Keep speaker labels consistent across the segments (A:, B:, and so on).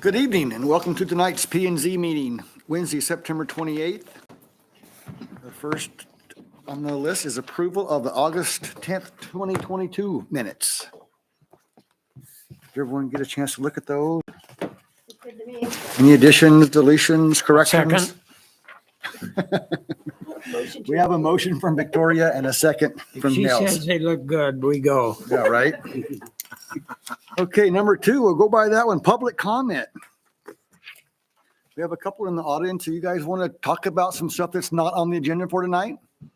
A: Good evening and welcome to tonight's P and Z meeting, Wednesday, September 28th. The first on the list is approval of the August 10th, 2022 minutes. Did everyone get a chance to look at those?
B: Good to me.
A: Any additions, deletions, corrections?
B: Motion to
A: We have a motion from Victoria and a second
C: If
A: from
C: she
A: Nels.
C: says they look good, we go.
A: Yeah, right? Okay, number two, we'll go by that one, public comment. We have a couple in the audience. Do you guys want to talk about some stuff that's not on the agenda for tonight?
D: I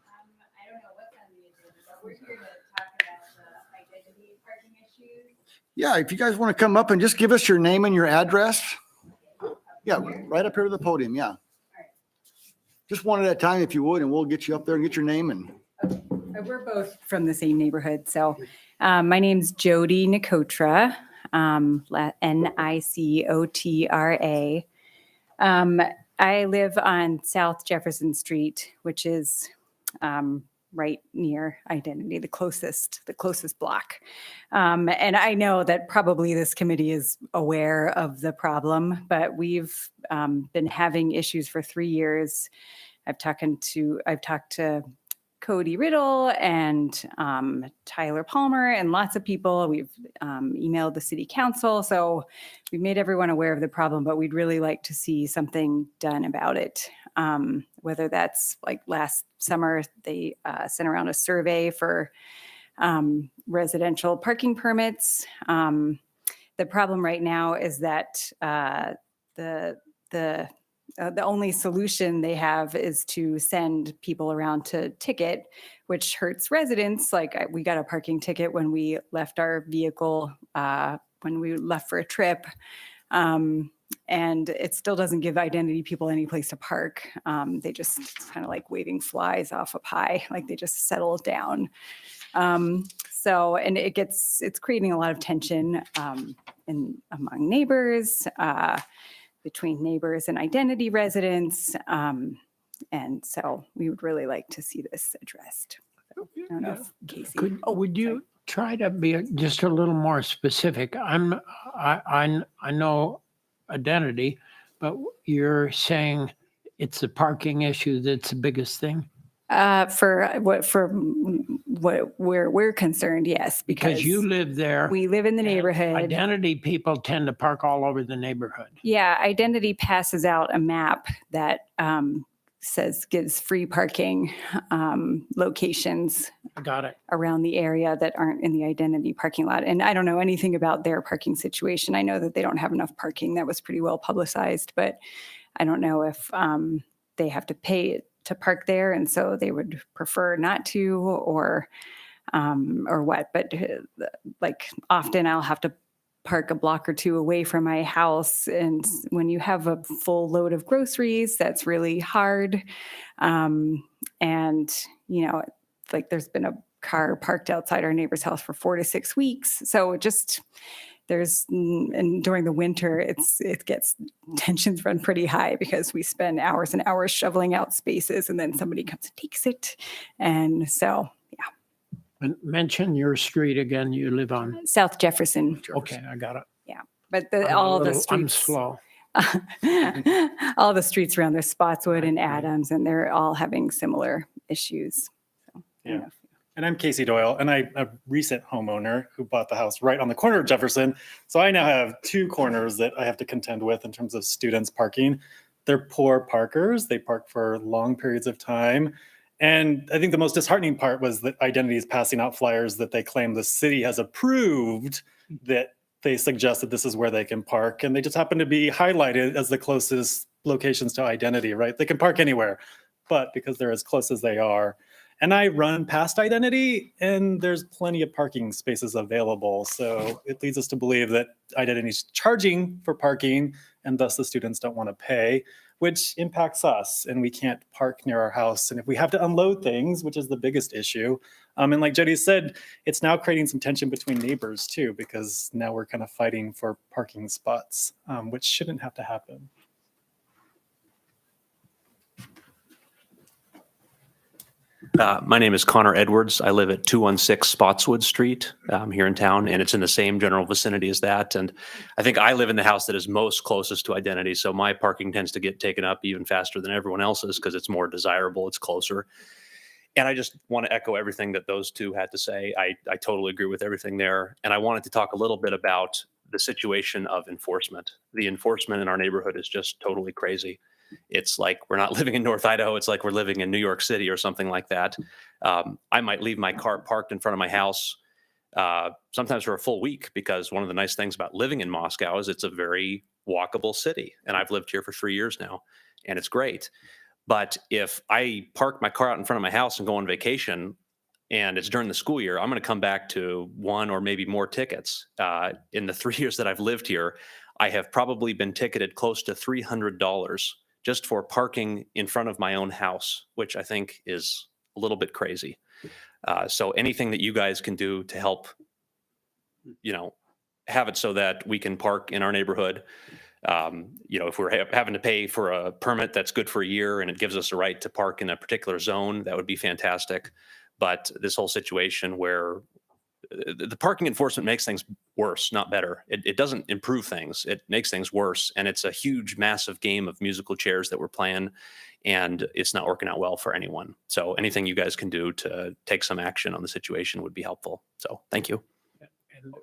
D: don't know what's on the agenda, but we're here to talk about the identity parking issues.
A: Yeah, if you guys want to come up and just give us your name and your address. Yeah, right up here to the podium, yeah. Just one at a time if you would, and we'll get you up there and get your name and.
E: We're both from the same neighborhood. So my name's Jody Nicotra, Nicotra. I live on South Jefferson Street, which is right near Identity, the closest block. And I know that probably this committee is aware of the problem, but we've been having issues for 3 years. I've talked to Cody Riddle and Tyler Palmer and lots of people. We've emailed the city council. So we've made everyone aware of the problem, but we'd really like to see something done about it. Whether that's like last summer, they sent around a survey for residential parking permits. The problem right now is that the only solution they have is to send people around to ticket, which hurts residents. Like we got a parking ticket when we left our vehicle, when we left for a trip. And it still doesn't give Identity people any place to park. They just kind of like waving flies off a pie, like they just settle down. And it's creating a lot of tension among neighbors, between neighbors and Identity residents. And so we would really like to see this addressed. I don't know if Casey.
C: Would you try to be just a little more specific? I know Identity, but you're saying it's the parking issue that's the biggest thing?
E: For where we're concerned, yes,
C: Because you live there.
E: we live in the neighborhood.
C: Identity people tend to park all over the neighborhood.
E: Yeah, Identity passes out a map that gives free parking locations
C: Got it.
E: around the area that aren't in the Identity parking lot. And I don't know anything about their parking situation. I know that they don't have enough parking. That was pretty well publicized, but I don't know if they have to pay to park there, and so they would prefer not to, or what. But like often I'll have to park a block or two away from my house, and when you have a full load of groceries, that's really hard. And like there's been a car parked outside our neighbor's house for 4 to 6 weeks, so and during the winter, tensions run pretty high because we spend hours and hours shoveling out spaces, and then somebody comes and takes it. And so, yeah.
C: And mention your street again you live on.
E: South Jefferson.
C: Okay, I got it.
E: But
C: I'm
E: streets,
C: slow.
E: all the streets around there, Spotswood and Adams, and they're all having similar issues. So,
F: Yeah. And I'm Casey Doyle, and I'm a recent homeowner who bought the house right on the corner of Jefferson. So I now have 2 corners that I have to contend with in terms of students parking. They're poor parkers. They park for long periods of time. And I think the most disheartening part was that Identity is passing out flyers that they claim the city has approved, that they suggest that this is where they can park. And they just happen to be highlighted as the closest locations to Identity, right? They can park anywhere, but because they're as close as they are. And I run past Identity, and there's plenty of parking spaces available. So it leads us to believe that Identity is charging for parking, and thus the students don't want to pay, which impacts us, and we can't park near our house. And if we have to unload things, which is the biggest issue, and like Jody said, it's now creating some tension between neighbors too, because now we're kind of fighting for parking spots, which shouldn't have to happen.
G: My name is Connor Edwards. I live at 216 Spotswood Street here in town, and it's in the same general vicinity as that. And I think I live in the house that is most closest to Identity, so my parking tends to get taken up even faster than everyone else's because it's more desirable, it's closer. And I just want to echo everything that those two had to say. I totally agree with everything there. And I wanted to talk a little bit about the situation of enforcement. The enforcement in our neighborhood is just totally crazy. It's like we're not living in North Idaho. It's like we're living in New York City or something like that. I might leave my car parked in front of my house sometimes for a full week, because one of the nice things about living in Moscow is it's a very walkable city. And I've lived here for 3 years now, and it's great. But if I park my car out in front of my house and go on vacation and it's during the school year, I'm going to come back to one or maybe more tickets. In the 3 years that I've lived here, I have probably been ticketed close to $300 just for parking in front of my own house, which I think is a little bit crazy. So anything that you guys can do to help, have it so that we can park in our neighborhood. If we're having to pay for a permit that's good for a year and it gives us a right to park in a particular zone, that would be fantastic. But this whole situation where the parking enforcement makes things worse, not better. It doesn't improve things. It makes things worse. And it's a huge, massive game of musical chairs that we're playing, and it's not working out well for anyone. So anything you guys can do to take some action on the situation would be helpful. So thank you.
C: And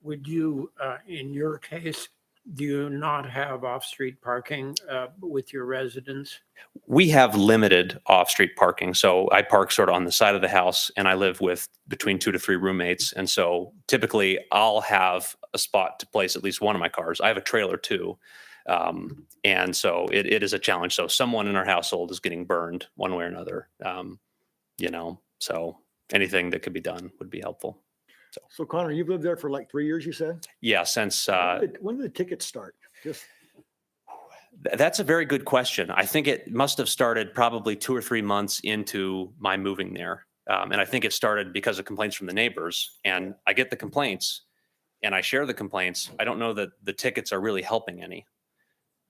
C: would you, in your case, do you not have off-street parking with your residents?
G: We have limited off-street parking. So I park sort of on the side of the house, and I live with between 2 to 3 roommates. And so typically I'll have a spot to place at least one of my cars. I have a trailer too. And so it is a challenge. So someone in our household is getting burned one way or another. So anything that could be done would be helpful.
A: So Connor, you've lived there for like 3 years, you said?
G: Yeah, since
A: When did the tickets start? Just
G: that's a very good question. I think it must have started probably 2 or 3 months into my moving there. And I think it started because of complaints from the neighbors. And I get the complaints and I share the complaints. I don't know that the tickets are really helping any.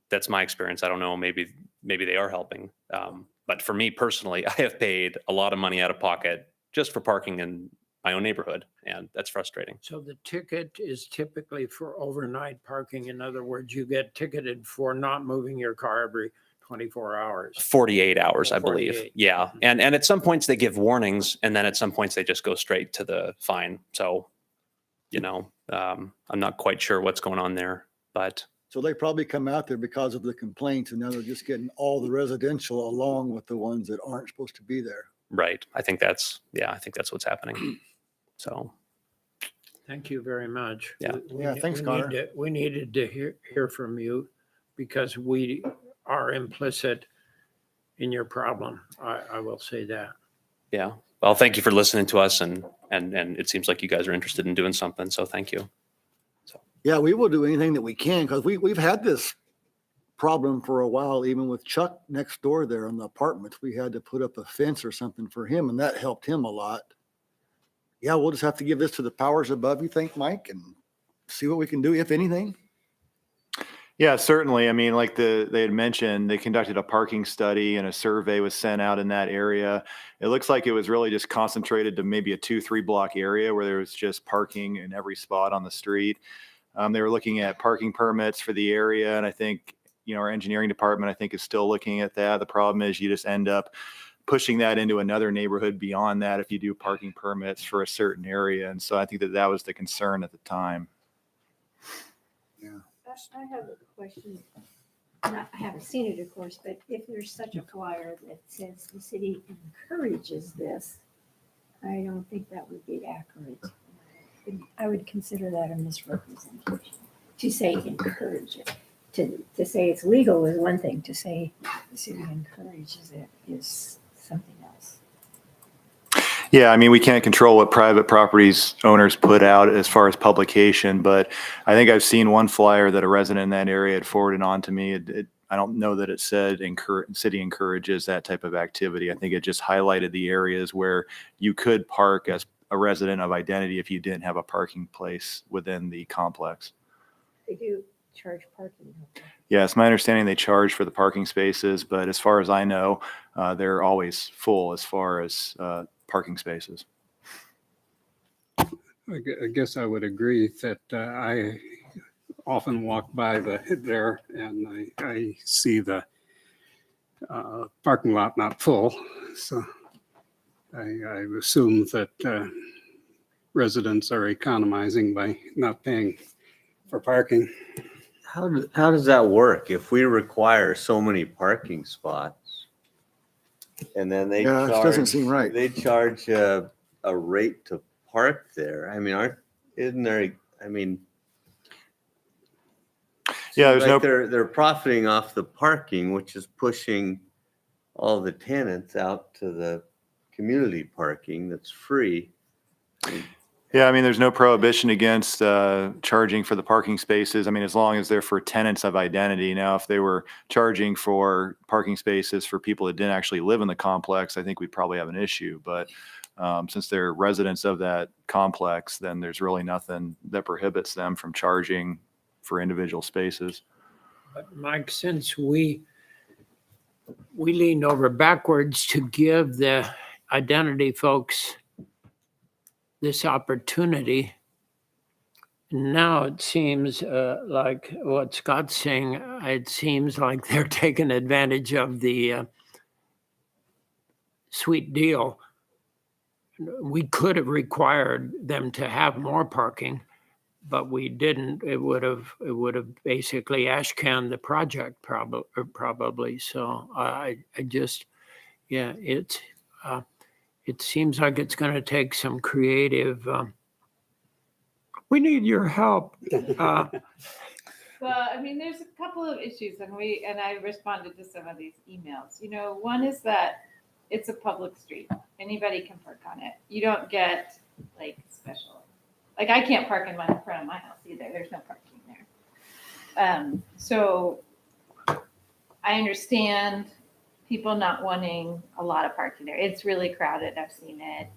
G: That's my experience. I don't know. Maybe they are helping. But for me personally, I have paid a lot of money out of pocket just for parking in my own neighborhood, and that's frustrating.
C: So the ticket is typically for overnight parking. In other words, you get ticketed for not moving your car every 24 hours.
G: 48 hours, I believe.
C: 48.
G: Yeah. And at some points they give warnings, and then at some points they just go straight to the fine. So, I'm not quite sure what's going on there, but
A: so they probably come out there because of the complaints, and now they're just getting all the residential along with the ones that aren't supposed to be there.
G: right. I think that's what's happening. So
C: Thank you very much.
G: Yeah.
A: Yeah, thanks, Connor.
C: We needed to hear from you because we are implicit in your problem. I will say that.
G: yeah. Well, thank you for listening to us, and it seems like you guys are interested in doing something. So thank you.
A: Yeah, we will do anything that we can, because we've had this problem for a while, even with Chuck next door there in the apartments. We had to put up a fence or something for him, and that helped him a lot. Yeah, we'll just have to give this to the powers above, you think, Mike, and see what we can do, if anything.
H: Yeah, certainly. I mean, like they had mentioned, they conducted a parking study and a survey was sent out in that area. It looks like it was really just concentrated to maybe a 2-3 block area where there was just parking in every spot on the street. They were looking at parking permits for the area. And I think, our engineering department, I think, is still looking at that. The problem is you just end up pushing that into another neighborhood beyond that if you do parking permits for a certain area. And so I think that was the concern at the time.
B: I have a question. I haven't seen it, of course, but if there's such a flyer that says the city encourages this, I don't think that would be accurate. I would consider that a misrepresentation, to say encourage it. To say it's legal is one thing, to say the city encourages it is something else.
H: Yeah, I mean, we can't control what private properties owners put out as far as publication, but I think I've seen one flyer that a resident in that area had forwarded on to me. I don't know that it said city encourages that type of activity. I think it just highlighted the areas where you could park as a resident of Identity if you didn't have a parking place within the complex.
B: They do charge parking. don't they?
H: Yeah, it's my understanding they charge for the parking spaces, but as far as I know, they're always full as far as parking spaces.
I: I guess I would agree that I often walk by there and I see the parking lot not full. So I assume that residents are economizing by not paying for parking.
J: How does that work? If we require so many parking spots and then they
A: Yeah, it
J: charge,
A: doesn't seem right.
J: they charge a rate to park there. I mean, isn't there, I mean.
H: Yeah,
J: seems
H: there's
J: like
H: no-
J: They're profiting off the parking, which is pushing all the tenants out to the community parking that's free.
H: Yeah, I mean, there's no prohibition against charging for the parking spaces. I mean, as long as they're for tenants of identity. Now, if they were charging for parking spaces for people that didn't actually live in the complex, I think we'd probably have an issue. But since they're residents of that complex, then there's really nothing that prohibits them from charging for individual spaces.
C: But Mike, since we leaned over backwards to give the identity folks this opportunity, now it seems like what Scott's saying, it seems like they're taking advantage of the sweet deal. We could have required them to have more parking, but we didn't. It would have basically ash canned the project probably. So I just, yeah, it seems like it's going to take some creative. We need your help.
D: Well, I mean, there's a couple of issues, and I responded to some of these emails. You know, one is that it's a public street; anybody can park on it. You don't get like special, like I can't park in front of my house either. There's no parking there. So I understand people not wanting a lot of parking there. It's really crowded. I've seen it.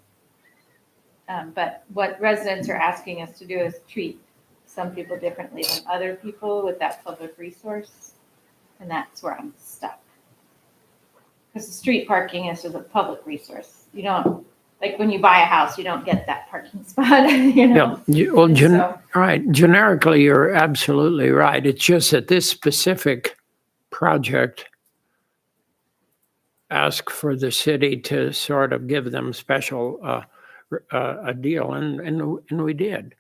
D: But what residents are asking us to do is treat some people differently than other people with that public resource. And that's where I'm stuck. Because the street parking is just a public resource. You don't, like when you buy a house, you don't get that parking spot, you know?
C: Yeah, well,
D: So-
C: right. Generically, you're absolutely right. It's just that this specific project asked for the city to sort of give them special a deal, and we did,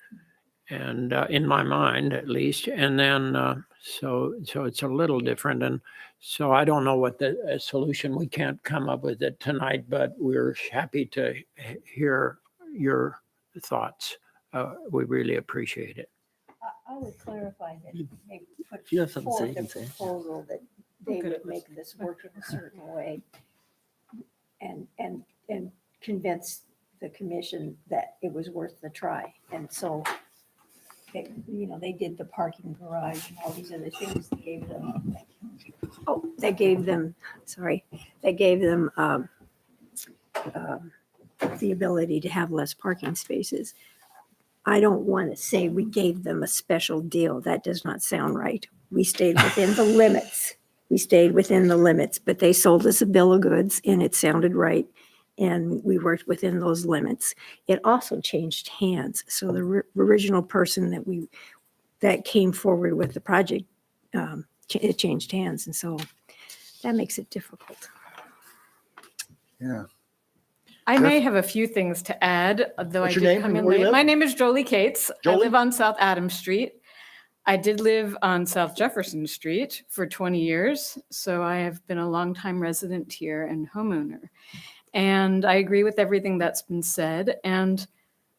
C: and in my mind at least. And then so it's a little different, and so I don't know what the solution. We can't come up with it tonight, but we're happy to hear your thoughts. We really appreciate it.
B: I would clarify that they put
K: you have something to say,
B: forth
K: you
B: a
K: can say it.
B: proposal that they would make this work in a certain way and convince the commission that it was worth the try. And so, they did the parking garage and all these other things. They gave them, the ability to have less parking spaces. I don't want to say we gave them a special deal. That does not sound right. We stayed within the limits. But they sold us a bill of goods and it sounded right. And we worked within those limits. It also changed hands. So the original person that came forward with the project, it changed hands. And so that makes it difficult.
A: Yeah.
L: I may have a few things to add, though
A: What's
L: I
A: your
L: did
A: name
L: come
A: and
L: in
A: where you
L: late.
A: live?
L: My name is Jolie Cates. I
A: Jolie?
L: live on South Adams Street. I did live on South Jefferson Street for 20 years, so I have been a longtime resident here and homeowner. And I agree with everything that's been said. And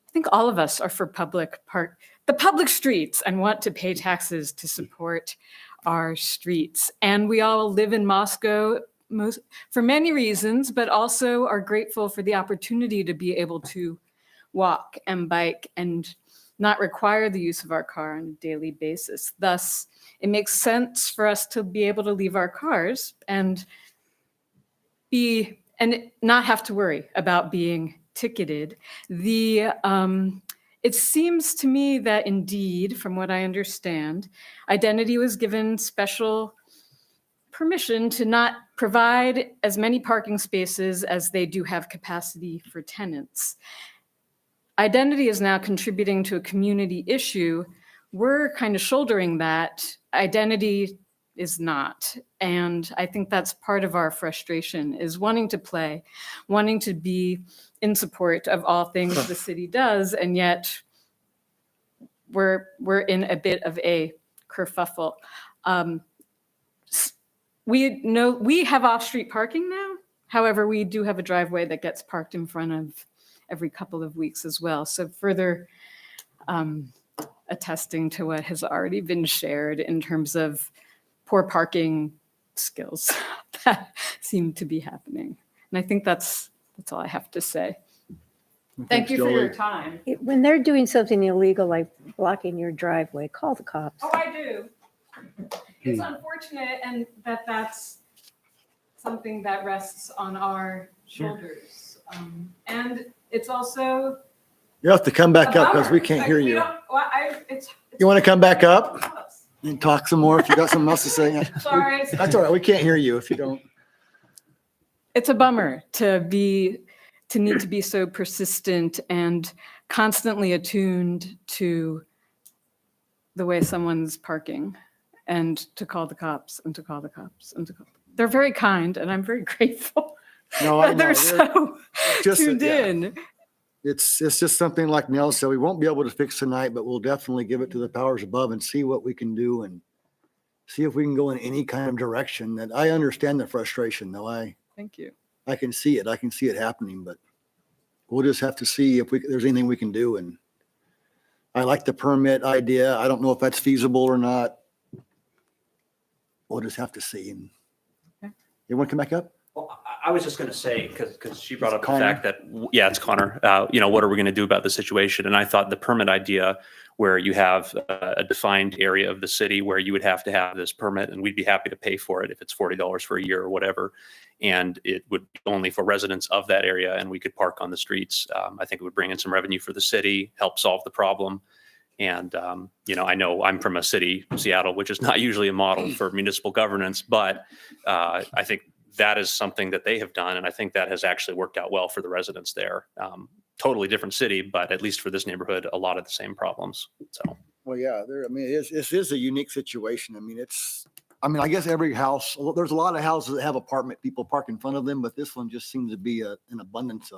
L: I think all of us are for the public streets and want to pay taxes to support our streets. And we all live in Moscow for many reasons, but also are grateful for the opportunity to be able to walk and bike and not require the use of our car on a daily basis. Thus, it makes sense for us to be able to leave our cars and not have to worry about being ticketed. it seems to me that indeed, from what I understand, Identity was given special permission to not provide as many parking spaces as they do have capacity for tenants. Identity is now contributing to a community issue. We're kind of shouldering that. Identity is not. And I think that's part of our frustration, is wanting to play, wanting to be in support of all things the city does, and yet we're in a bit of a kerfuffle. We have off-street parking now. However, we do have a driveway that gets parked in front of every couple of weeks as well. So further attesting to what has already been shared in terms of poor parking skills that seem to be happening. And I think that's all I have to say. Thank you for your time.
B: When they're doing something illegal, like blocking your driveway, call the cops.
L: Oh, I do. It's unfortunate, and that's something that rests on our shoulders. And it's also.
A: You have to come back up because we can't hear you. You want to come back up and talk some more if you got something else to say?
L: Sorry.
A: That's all right. We can't hear you if you don't.
L: It's a bummer to need to be so persistent and constantly attuned to the way someone's parking, and to call the cops and to call the cops and to call. They're very kind, and I'm very grateful
A: No, I
L: that they're
A: know.
L: so
A: Just-
L: tuned
A: yeah.
L: in.
A: It's just something like Nell said, we won't be able to fix tonight, but we'll definitely give it to the powers above and see what we can do and see if we can go in any kind of direction. That I understand the frustration, though. I
L: Thank you.
A: can see it. I can see it happening, but we'll just have to see if there's anything we can do. And I like the permit idea. I don't know if that's feasible or not. We'll just have to see. And
L: Okay.
A: you want to come back up?
G: Well, I was just going to say, because she brought up the
A: Connor?
G: fact that, yeah, it's Connor, what are we going to do about the situation? And I thought the permit idea where you have a defined area of the city where you would have to have this permit, and we'd be happy to pay for it if it's $40 for a year or whatever. And it would be only for residents of that area, and we could park on the streets. I think it would bring in some revenue for the city, help solve the problem. And, I know I'm from a city, Seattle, which is not usually a model for municipal governance, but I think that is something that they have done. And I think that has actually worked out well for the residents there. Totally different city, but at least for this neighborhood, a lot of the same problems. So.
A: Well, yeah, this is a unique situation. I guess every house, there's a lot of houses that have apartment people park in front of them, but this one just seems to be an abundance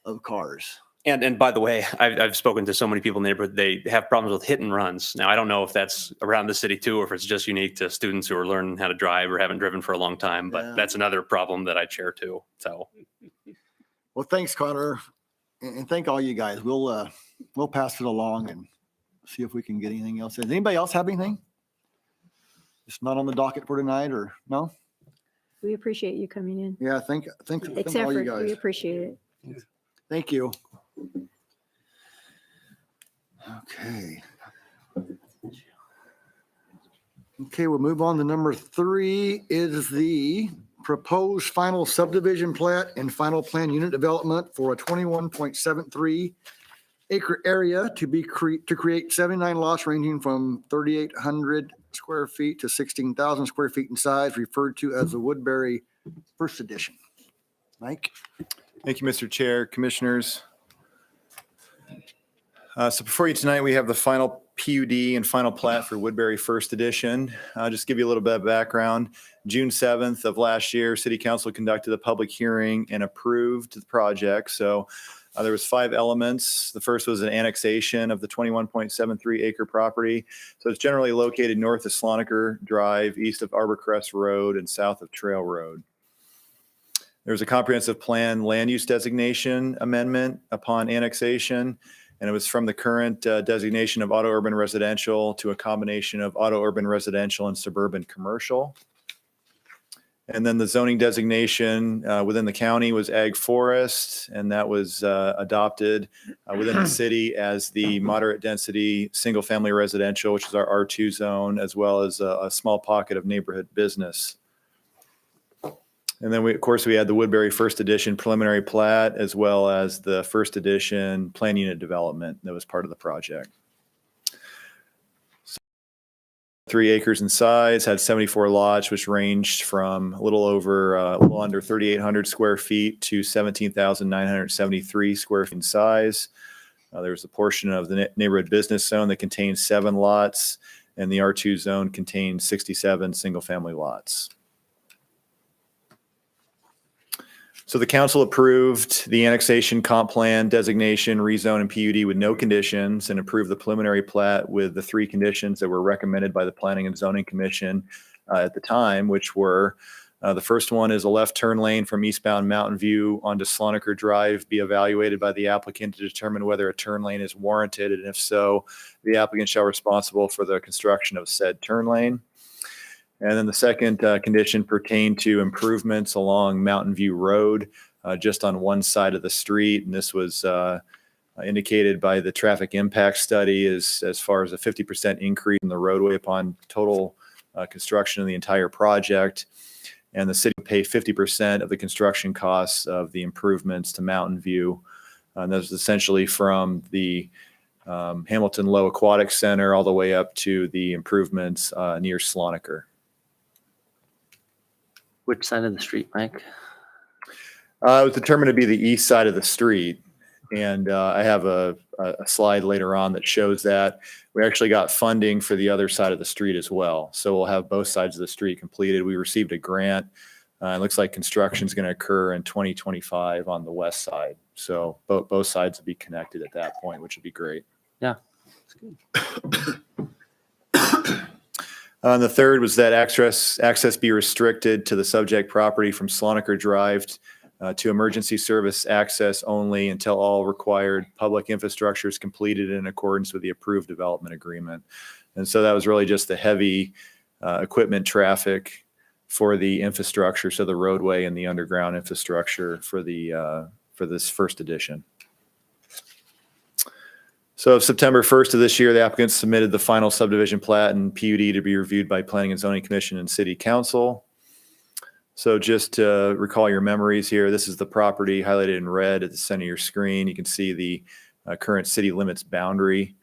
A: of cars.
G: And by the way, I've spoken to so many people in the neighborhood, they have problems with hit and runs. Now, I don't know if that's around the city too, or if it's just unique to students who are learning how to drive or haven't driven for a long time, but
A: Yeah.
G: that's another problem that I share too. So.
A: Well, thanks, Connor, and thank all you guys. We'll pass it along and see if we can get anything else. Does anybody else have anything? It's not on the docket for tonight, or no?
B: We appreciate you coming in.
A: Yeah, thank
B: It's
A: all you
B: effort. We
A: guys.
B: appreciate it.
A: Thank you. Okay. Okay, we'll move on to number 3 is the proposed final subdivision plat and final plan unit development for a 21.73 acre area to create 79 lots ranging from 3,800 square feet to 16,000 square feet in size, referred to as the Woodbury First Edition. Mike?
H: Thank you, Mr. Chair, Commissioners. So before you tonight, we have the final PUD and final plat for Woodbury First Edition. I'll just give you a little bit of background. June 7th of last year, City Council conducted a public hearing and approved the project. So there was 5 elements. The first was an annexation of the 21.73 acre property. So it's generally located north of Sloniker Drive, east of Arborcrest Road, and south of Trail Road. There was a comprehensive plan land use designation amendment upon annexation, and it was from the current designation of auto urban residential to a combination of auto urban residential and suburban commercial. And then the zoning designation within the county was ag forest, and that was adopted within the city as the moderate density single family residential, which is our R2 zone, as well as a small pocket of neighborhood business. And then we, of course, we had the Woodbury first edition preliminary plat, as well as the first edition plan unit development that was part of the project. 3 acres in size, had 74 lots, which ranged from a little under 3,800 square feet to 17,973 square feet in size. There was a portion of the neighborhood business zone that contained 7 lots, and the R2 zone contained 67 single-family lots. So the council approved the annexation, comp plan, designation, rezone, and PUD with no conditions, and approved the preliminary plat with the 3 conditions that were recommended by the Planning and Zoning Commission at the time, which were the first one is a left turn lane from eastbound Mountain View onto Sloniker Drive be evaluated by the applicant to determine whether a turn lane is warranted, and if so, the applicant shall be responsible for the construction of said turn lane. And then the second condition pertained to improvements along Mountain View Road, just on one side of the street. And this was indicated by the traffic impact study as far as a 50% increase in the roadway upon total construction of the entire project. And the city would pay 50% of the construction costs of the improvements to Mountain View. And that was essentially from the Hamilton Low Aquatic Center all the way up to the improvements near Sloniker.
K: Which side of the street, Mike?
H: It was determined to be the east side of the street. And I have a slide later on that shows that. We actually got funding for the other side of the street as well. So we'll have both sides of the street completed. We received a grant. It looks like construction is going to occur in 2025 on the west side. So both sides will be connected at that point, which would be great.
K: Yeah.
H: And the third was that access be restricted to the subject property from Sloniker Drive to emergency service access only until all required public infrastructure is completed in accordance with the approved development agreement. And so that was really just the heavy equipment traffic for the infrastructure, so the roadway and the underground infrastructure for this first edition. So September 1st of this year, the applicant submitted the final subdivision plat and PUD to be reviewed by Planning and Zoning Commission and City Council. So just to recall your memories here, this is the property highlighted in red at the center of your screen. You can see the current city limits boundary,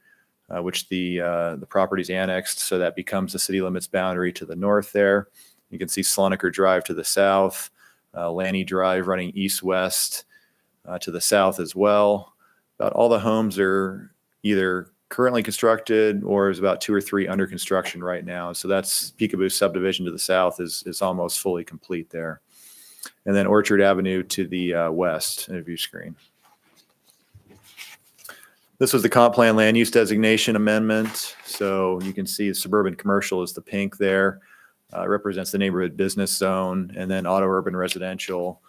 H: which the property's annexed. So that becomes the city limits boundary to the north there. You can see Sloniker Drive to the south, Lanny Drive running east-west to the south as well. About all the homes are either currently constructed or is about 2 or 3 under construction right now. So that's Peekaboo subdivision to the south is almost fully complete there. And then Orchard Avenue to the west in a view screen. This was the comp plan land use designation amendment. So you can see suburban commercial is the pink there. Represents the neighborhood business zone, and then auto urban residential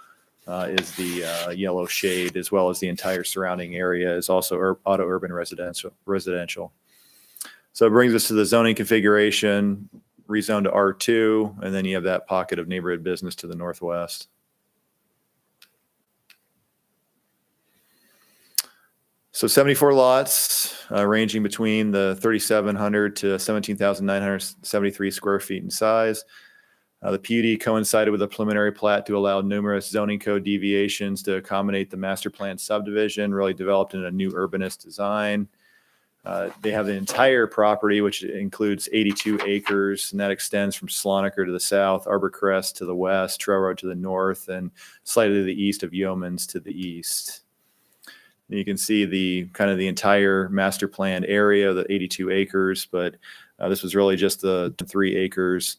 H: is the yellow shade, as well as the entire surrounding area is also auto urban residential. So it brings us to the zoning configuration, rezone to R2, and then you have that pocket of neighborhood business to the northwest. So 74 lots ranging between the 3,700 to 17,973 square feet in size. The PUD coincided with a preliminary plat to allow numerous zoning code deviations to accommodate the master plan subdivision, really developed in a new urbanist design. They have the entire property, which includes 82 acres, and that extends from Sloniker to the south, Arbor Crest to the west, Trail Road to the north, and slightly to the east of Yeomans to the east. And you can see the kind of the entire master planned area, the 82 acres, but this was really just the 3 acres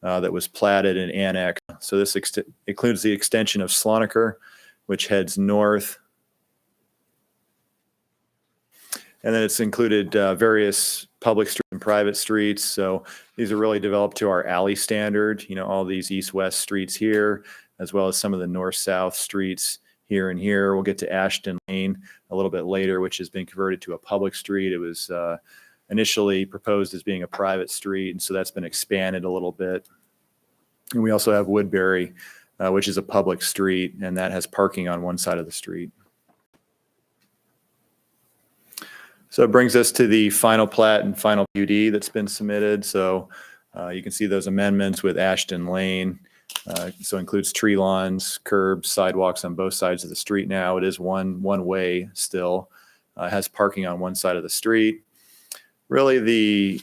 H: that was platted and annexed. So this includes the extension of Sloniker, which heads north. And then it's included various public streets and private streets. So these are really developed to our alley standard, you know, all these east-west streets here, as well as some of the north-south streets here and here. We'll get to Ashton Lane a little bit later, which has been converted to a public street. It was initially proposed as being a private street, and so that's been expanded a little bit. And we also have Woodbury, which is a public street, and that has parking on one side of the street. So it brings us to the final plat and final PUD that's been submitted. So you can see those amendments with Ashton Lane So includes tree lawns, curbs, sidewalks on both sides of the street now. It is one way still. It has parking on one side of the street. Really, the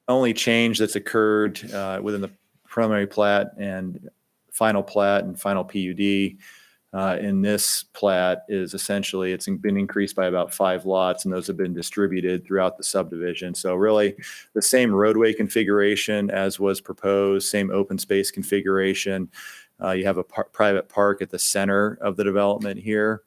H: only change that's occurred within the preliminary plat and final plat and final PUD in this plat is essentially it's been increased by about 5 lots, and those have been distributed throughout the subdivision. So really the same roadway configuration as was proposed, same open space configuration. You have a private park at the center of the development here,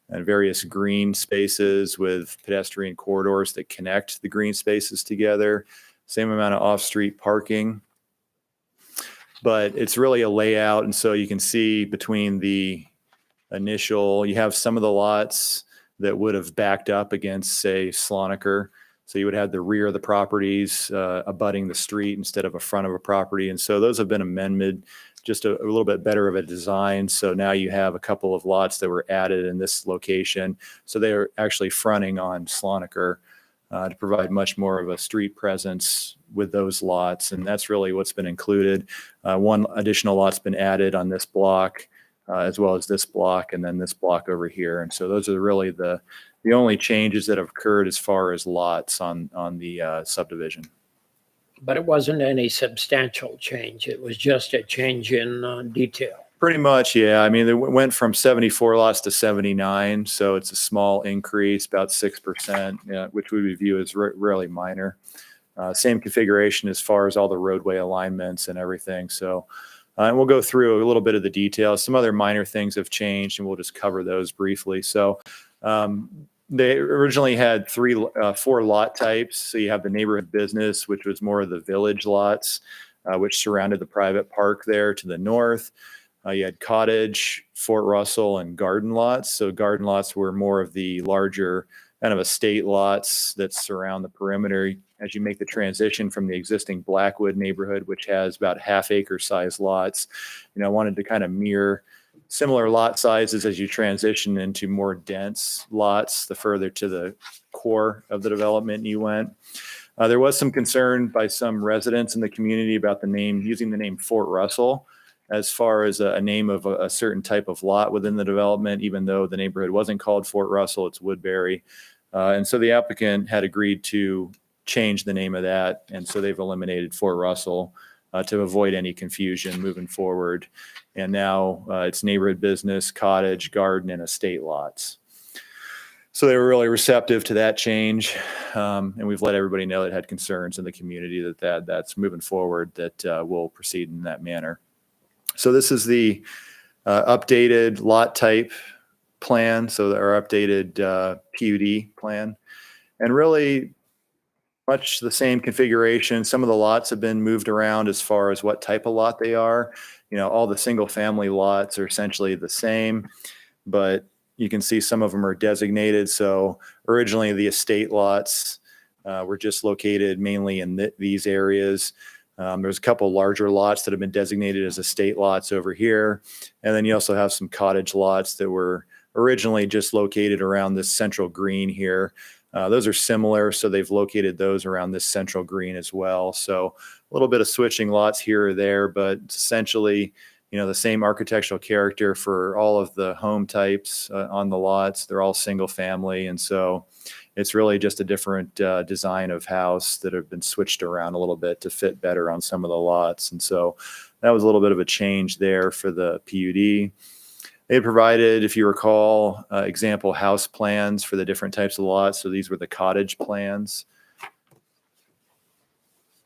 H: and various green spaces with pedestrian corridors that connect the green spaces together. Same amount of off-street parking. But it's really a layout, and so you can see between the initial, you have some of the lots that would have backed up against, say, Sloniker. So you would have the rear of the properties abutting the street instead of a front of a property. And so those have been amended, just a little bit better of a design. So now you have a couple of lots that were added in this location. So they are actually fronting on Sloniker to provide much more of a street presence with those lots. And that's really what's been included. One additional lot's been added on this block, as well as this block, and then this block over here. And so those are really the only changes that have occurred as far as lots on the subdivision.
C: But it wasn't any substantial change. It was just a change in detail.
H: Pretty much, yeah. I mean, it went from 74 lots to 79, so it's a small increase, about 6%, which we would view as really minor. Same configuration as far as all the roadway alignments and everything. So and we'll go through a little bit of the details. Some other minor things have changed, and we'll just cover those briefly. So they originally had 4 lot types. So you have the neighborhood business, which was more of the village lots, which surrounded the private park there to the north. You had cottage, Fort Russell, and garden lots. So garden lots were more of the larger kind of estate lots that surround the perimeter as you make the transition from the existing Blackwood neighborhood, which has about half-acre size lots. I wanted to kind of mirror similar lot sizes as you transition into more dense lots the further to the core of the development you went. There was some concern by some residents in the community about using the name Fort Russell as far as a name of a certain type of lot within the development, even though the neighborhood wasn't called Fort Russell, it's Woodbury. And so the applicant had agreed to change the name of that. And so they've eliminated Fort Russell to avoid any confusion moving forward. And now it's neighborhood business, cottage, garden, and estate lots. So they were really receptive to that change. And we've let everybody know that had concerns in the community that's moving forward, that will proceed in that manner. So this is the updated lot type plan. So our updated PUD plan. And really much the same configuration. Some of the lots have been moved around as far as what type of lot they are. All the single family lots are essentially the same, but you can see some of them are designated. So originally the estate lots were just located mainly in these areas. There's a couple larger lots that have been designated as estate lots over here. And then you also have some cottage lots that were originally just located around this central green here. Those are similar, so they've located those around this central green as well. So a little bit of switching lots here or there, but it's essentially, the same architectural character for all of the home types on the lots. They're all single family, and so it's really just a different design of house that have been switched around a little bit to fit better on some of the lots. And so that was a little bit of a change there for the PUD. They provided, if you recall, example house plans for the different types of lots. So these were the cottage plans.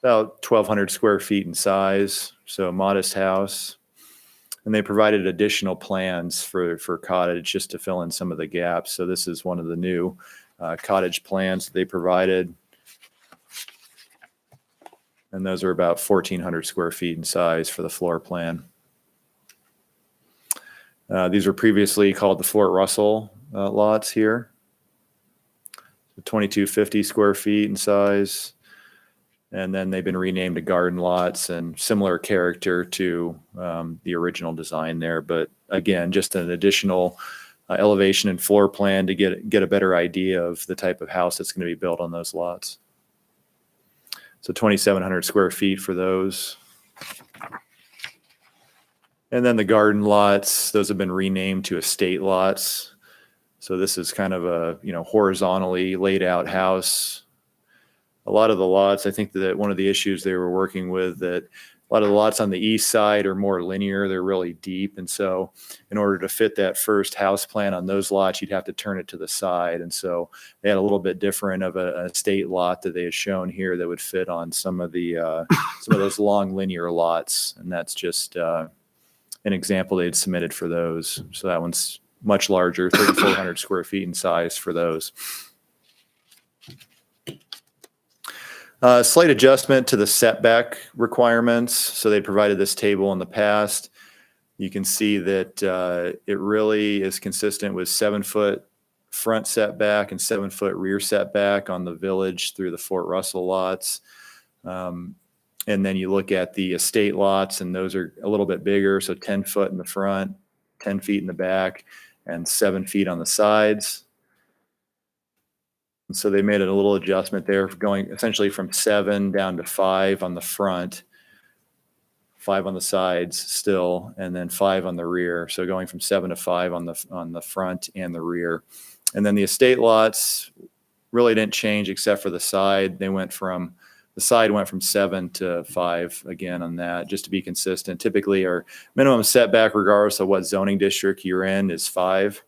H: About 1,200 square feet in size, so modest house. And they provided additional plans for cottage just to fill in some of the gaps. So this is one of the new cottage plans they provided. And those are about 1,400 square feet in size for the floor plan. These were previously called the Fort Russell lots here. 2,250 square feet in size. And then they've been renamed to garden lots and similar character to the original design there. But again, just an additional elevation and floor plan to get a better idea of the type of house that's going to be built on those lots. So 2,700 square feet for those. And then the garden lots, those have been renamed to estate lots. So this is kind of a, horizontally laid out house. A lot of the lots, I think that one of the issues they were working with, that a lot of the lots on the east side are more linear. They're really deep. And so in order to fit that first house plan on those lots, you'd have to turn it to the side. And so they had a little bit different of an estate lot that they had shown here that would fit on some of those long linear lots. And that's just an example they had submitted for those. So that one's much larger, 3,400 square feet in size for those. Slight adjustment to the setback requirements. So they provided this table in the past. You can see that it really is consistent with 7-foot front setback and 7-foot rear setback on the Village through the Fort Russell lots. And then you look at the estate lots, and those are a little bit bigger. So 10 foot in the front, 10 feet in the back, and 7 feet on the sides. And so they made a little adjustment there, going essentially from 7 down to 5 on the front, 5 on the sides still, and then 5 on the rear. So going from 7 to 5 on the front and the rear. And then the estate lots really didn't change except for the side. The side went from 7 to 5 again on that, just to be consistent. Typically, our minimum setback, regardless of what zoning district you're in, is 5.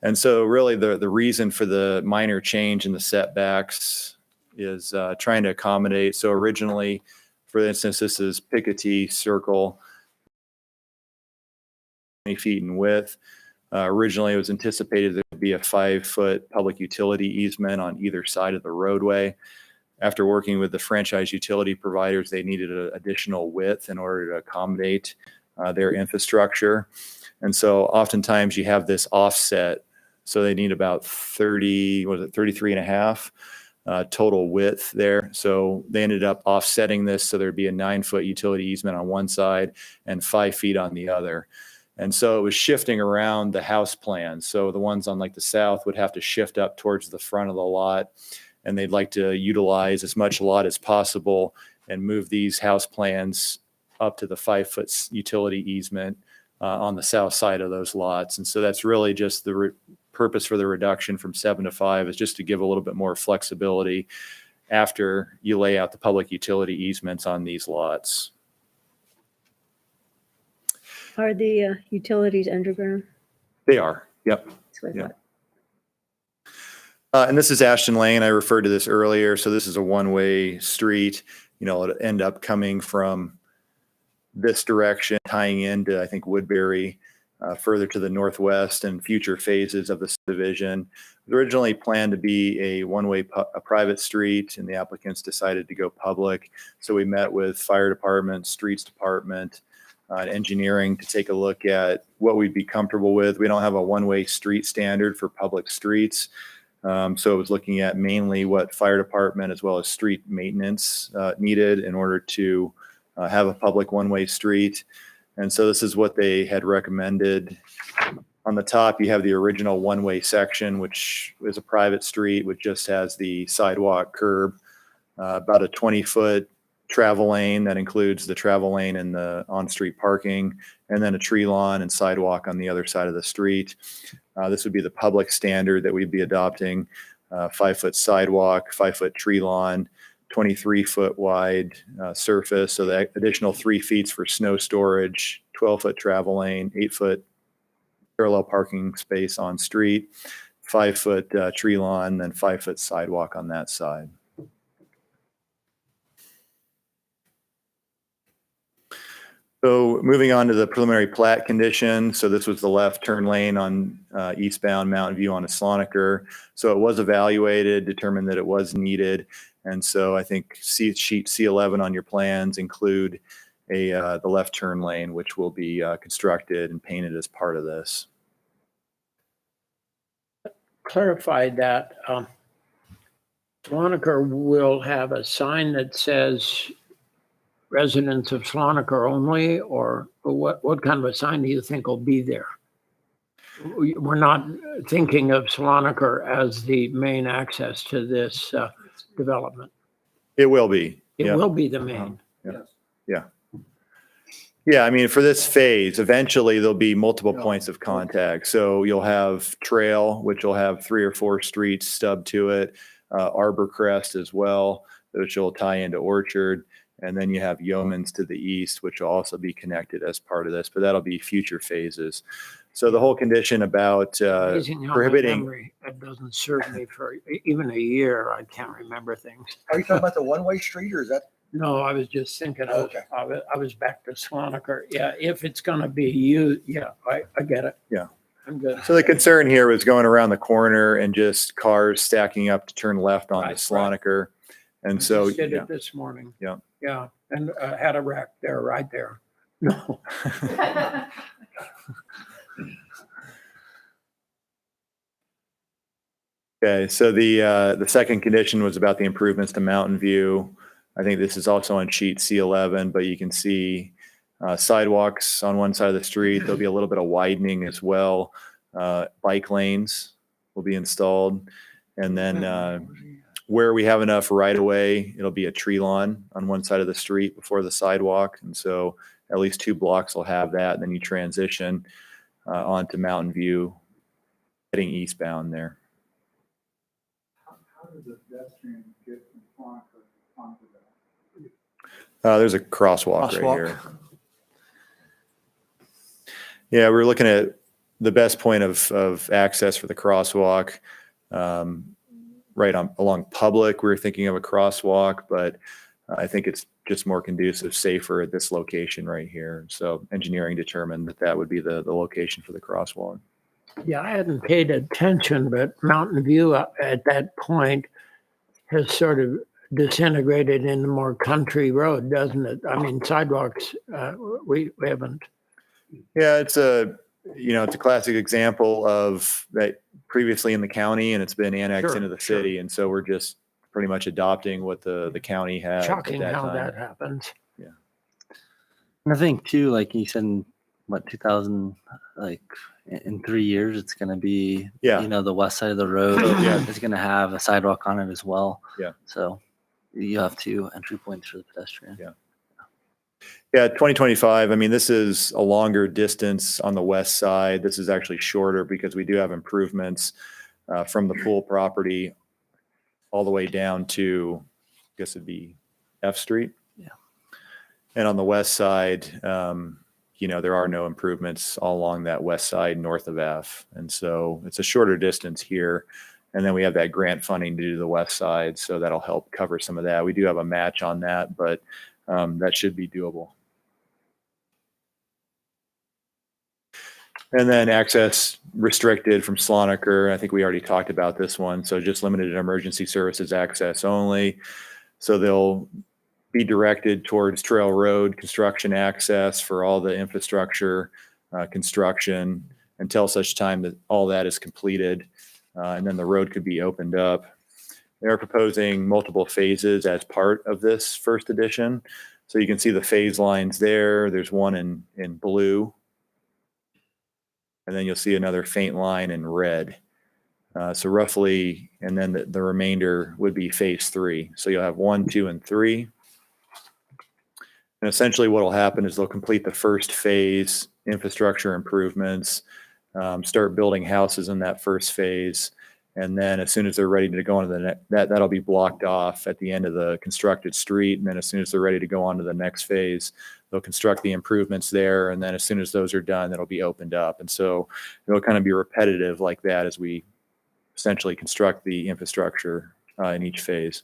H: And so really the reason for the minor change in the setbacks is trying to accommodate. So originally, for instance, this is Piketty Circle, 20 feet in width. Originally, it was anticipated there would be a 5-foot public utility easement on either side of the roadway. After working with the franchise utility providers, they needed an additional width in order to accommodate their infrastructure. And so oftentimes you have this offset. So they need about 33 and a half total width there. So they ended up offsetting this. So there'd be a 9-foot utility easement on one side and 5 feet on the other. And so it was shifting around the house plan. So the ones on like the south would have to shift up towards the front of the lot, and they'd like to utilize as much lot as possible and move these house plans up to the 5-foot utility easement on the south side of those lots. And so that's really just the purpose for the reduction from 7 to 5, is just to give a little bit more flexibility after you lay out the public utility easements on these lots.
B: Are the utilities underground?
H: They are, yep.
B: That's what I
H: Yeah.
B: thought.
H: And this is Ashton Lane. I referred to this earlier. So this is a one-way street. It'll end up coming from this direction, tying into, I think, Woodbury, further to the northwest and future phases of the subdivision. It was originally planned to be a one-way, a private street, and the applicants decided to go public. So we met with fire department, streets department, engineering to take a look at what we'd be comfortable with. We don't have a one-way street standard for public streets. So it was looking at mainly what fire department as well as street maintenance needed in order to have a public one-way street. And so this is what they had recommended. On the top, you have the original one-way section, which is a private street, which just has the sidewalk curb, about a 20-foot travel lane that includes the travel lane and the on-street parking, and then a tree lawn and sidewalk on the other side of the street. This would be the public standard that we'd be adopting: 5-foot sidewalk, 5-foot tree lawn, 23-foot wide surface. So the additional 3 feet for snow storage, 12-foot travel lane, 8-foot parallel parking space on street, 5-foot tree lawn, then 5-foot sidewalk on that side. So moving on to the preliminary plat condition. So this was the left turn lane on eastbound Mountain View on Sloniker. So it was evaluated, determined that it was needed. And so I think sheet C11 on your plans include the left turn lane, which will be constructed and painted as part of this.
C: Clarified that Sloniker will have a sign that says residents of Sloniker only, or what kind of a sign do you think will be there? We're not thinking of Sloniker as the main access to this development.
H: It will be.
C: It
H: Yeah.
C: will be the main.
H: Yeah. Yeah, I mean, for this phase, eventually there'll be multiple
A: Yeah.
H: points of contact. So you'll have Trail, which will have 3 or 4 streets stubbed to it, Arbor Crest as well, which will tie into Orchard. And then you have Yeomans to the east, which will also be connected as part of this, but that'll be future phases. So the whole condition about
C: Amazing how my
H: prohibiting,
C: memory, it doesn't serve me for even a year. I can't remember things.
A: Are you talking about the one-way street or is that?
C: No, I was just thinking
A: Okay.
C: I was back to Swaniker. Yeah, if it's gonna be used, yeah, I get it.
H: Yeah.
C: I'm good.
H: so the concern here was going around the corner and just cars stacking up to turn left onto
C: Right, right.
H: Sloniker.
C: I
H: And so,
C: just did
H: yeah.
C: it this morning.
H: Yeah.
C: Yeah, and had a wreck there, right there. No.
H: Okay, so the second condition was about the improvements to Mountain View. I think this is also on sheet C11, but you can see sidewalks on one side of the street. There'll be a little bit of widening as well. Bike lanes will be installed. And then where we have enough right of way, it'll be a tree lawn on one side of the street before the sidewalk. And so at least 2 blocks will have that. And then you transition onto Mountain View, heading eastbound there.
I: How does a pedestrian get from Quantico onto that?
H: There's a crosswalk right
A: Crosswalk.
H: here. Yeah, we're looking at the best point of access for the crosswalk. Right along Public, we're thinking of a crosswalk, but I think it's just more conducive, safer at this location right here. So engineering determined that that would be the location for the crosswalk.
C: Yeah, I hadn't paid attention, but Mountain View at that point has sort of disintegrated into more country road, doesn't it? I mean, sidewalks, we haven't.
H: Yeah, it's a classic example of that previously in the county and it's been annexed
C: Sure,
H: into the
C: sure.
H: city. And so we're just pretty much adopting what the county had at
C: Shocking
H: that
C: how
H: time.
C: that happens.
K: And I think too, like you said, in, what, 2000, like in 3 years, it's going to be,
H: Yeah.
K: the west side of the road.
H: Yeah.
K: It's going to have a sidewalk on it as well.
H: Yeah.
K: So you have 2 entry points for the pedestrian.
H: Yeah. Yeah, 2025. I mean, this is a longer distance on the west side. This is actually shorter because we do have improvements from the pool property all the way down to, I guess it'd be F Street.
K: Yeah.
H: And on the west side, there are no improvements all along that west side north of F. And so it's a shorter distance here. And then we have that grant funding to do the west side. So that'll help cover some of that. We do have a match on that, but that should be doable. And then access restricted from Sloniker. I think we already talked about this one. So just limited emergency services access only. So they'll be directed towards Trail Road construction access for all the infrastructure construction until such time that all that is completed. And then the road could be opened up. They're proposing multiple phases as part of this first edition. So you can see the phase lines there. There's one in blue. And then you'll see another faint line in red. So roughly, and then the remainder would be phase 3. So you'll have 1, 2, and 3. And essentially what will happen is they'll complete the first phase, infrastructure improvements, start building houses in that first phase. And then as soon as they're ready to go on to the next, that'll be blocked off at the end of the constructed street. And then as soon as they're ready to go on to the next phase, they'll construct the improvements there. And then as soon as those are done, it'll be opened up. And so it'll kind of be repetitive like that as we essentially construct the infrastructure in each phase.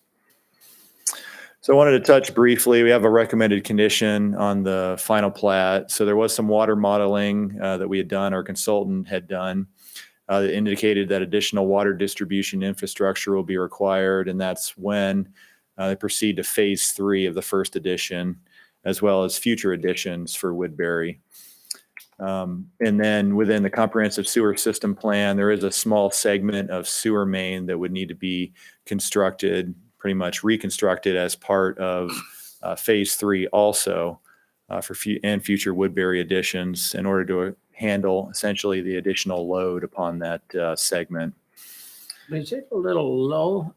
H: So I wanted to touch briefly, we have a recommended condition on the final plat. So there was some water modeling that we had done, our consultant had done. That indicated that additional water distribution infrastructure will be required, and that's when they proceed to phase 3 of the first edition, as well as future additions for Woodbury. And then within the comprehensive sewer system plan, there is a small segment of sewer main that would need to be constructed, pretty much reconstructed as part of phase 3 also for future Woodbury additions in order to handle essentially the additional load upon that segment.
C: Is it a little low,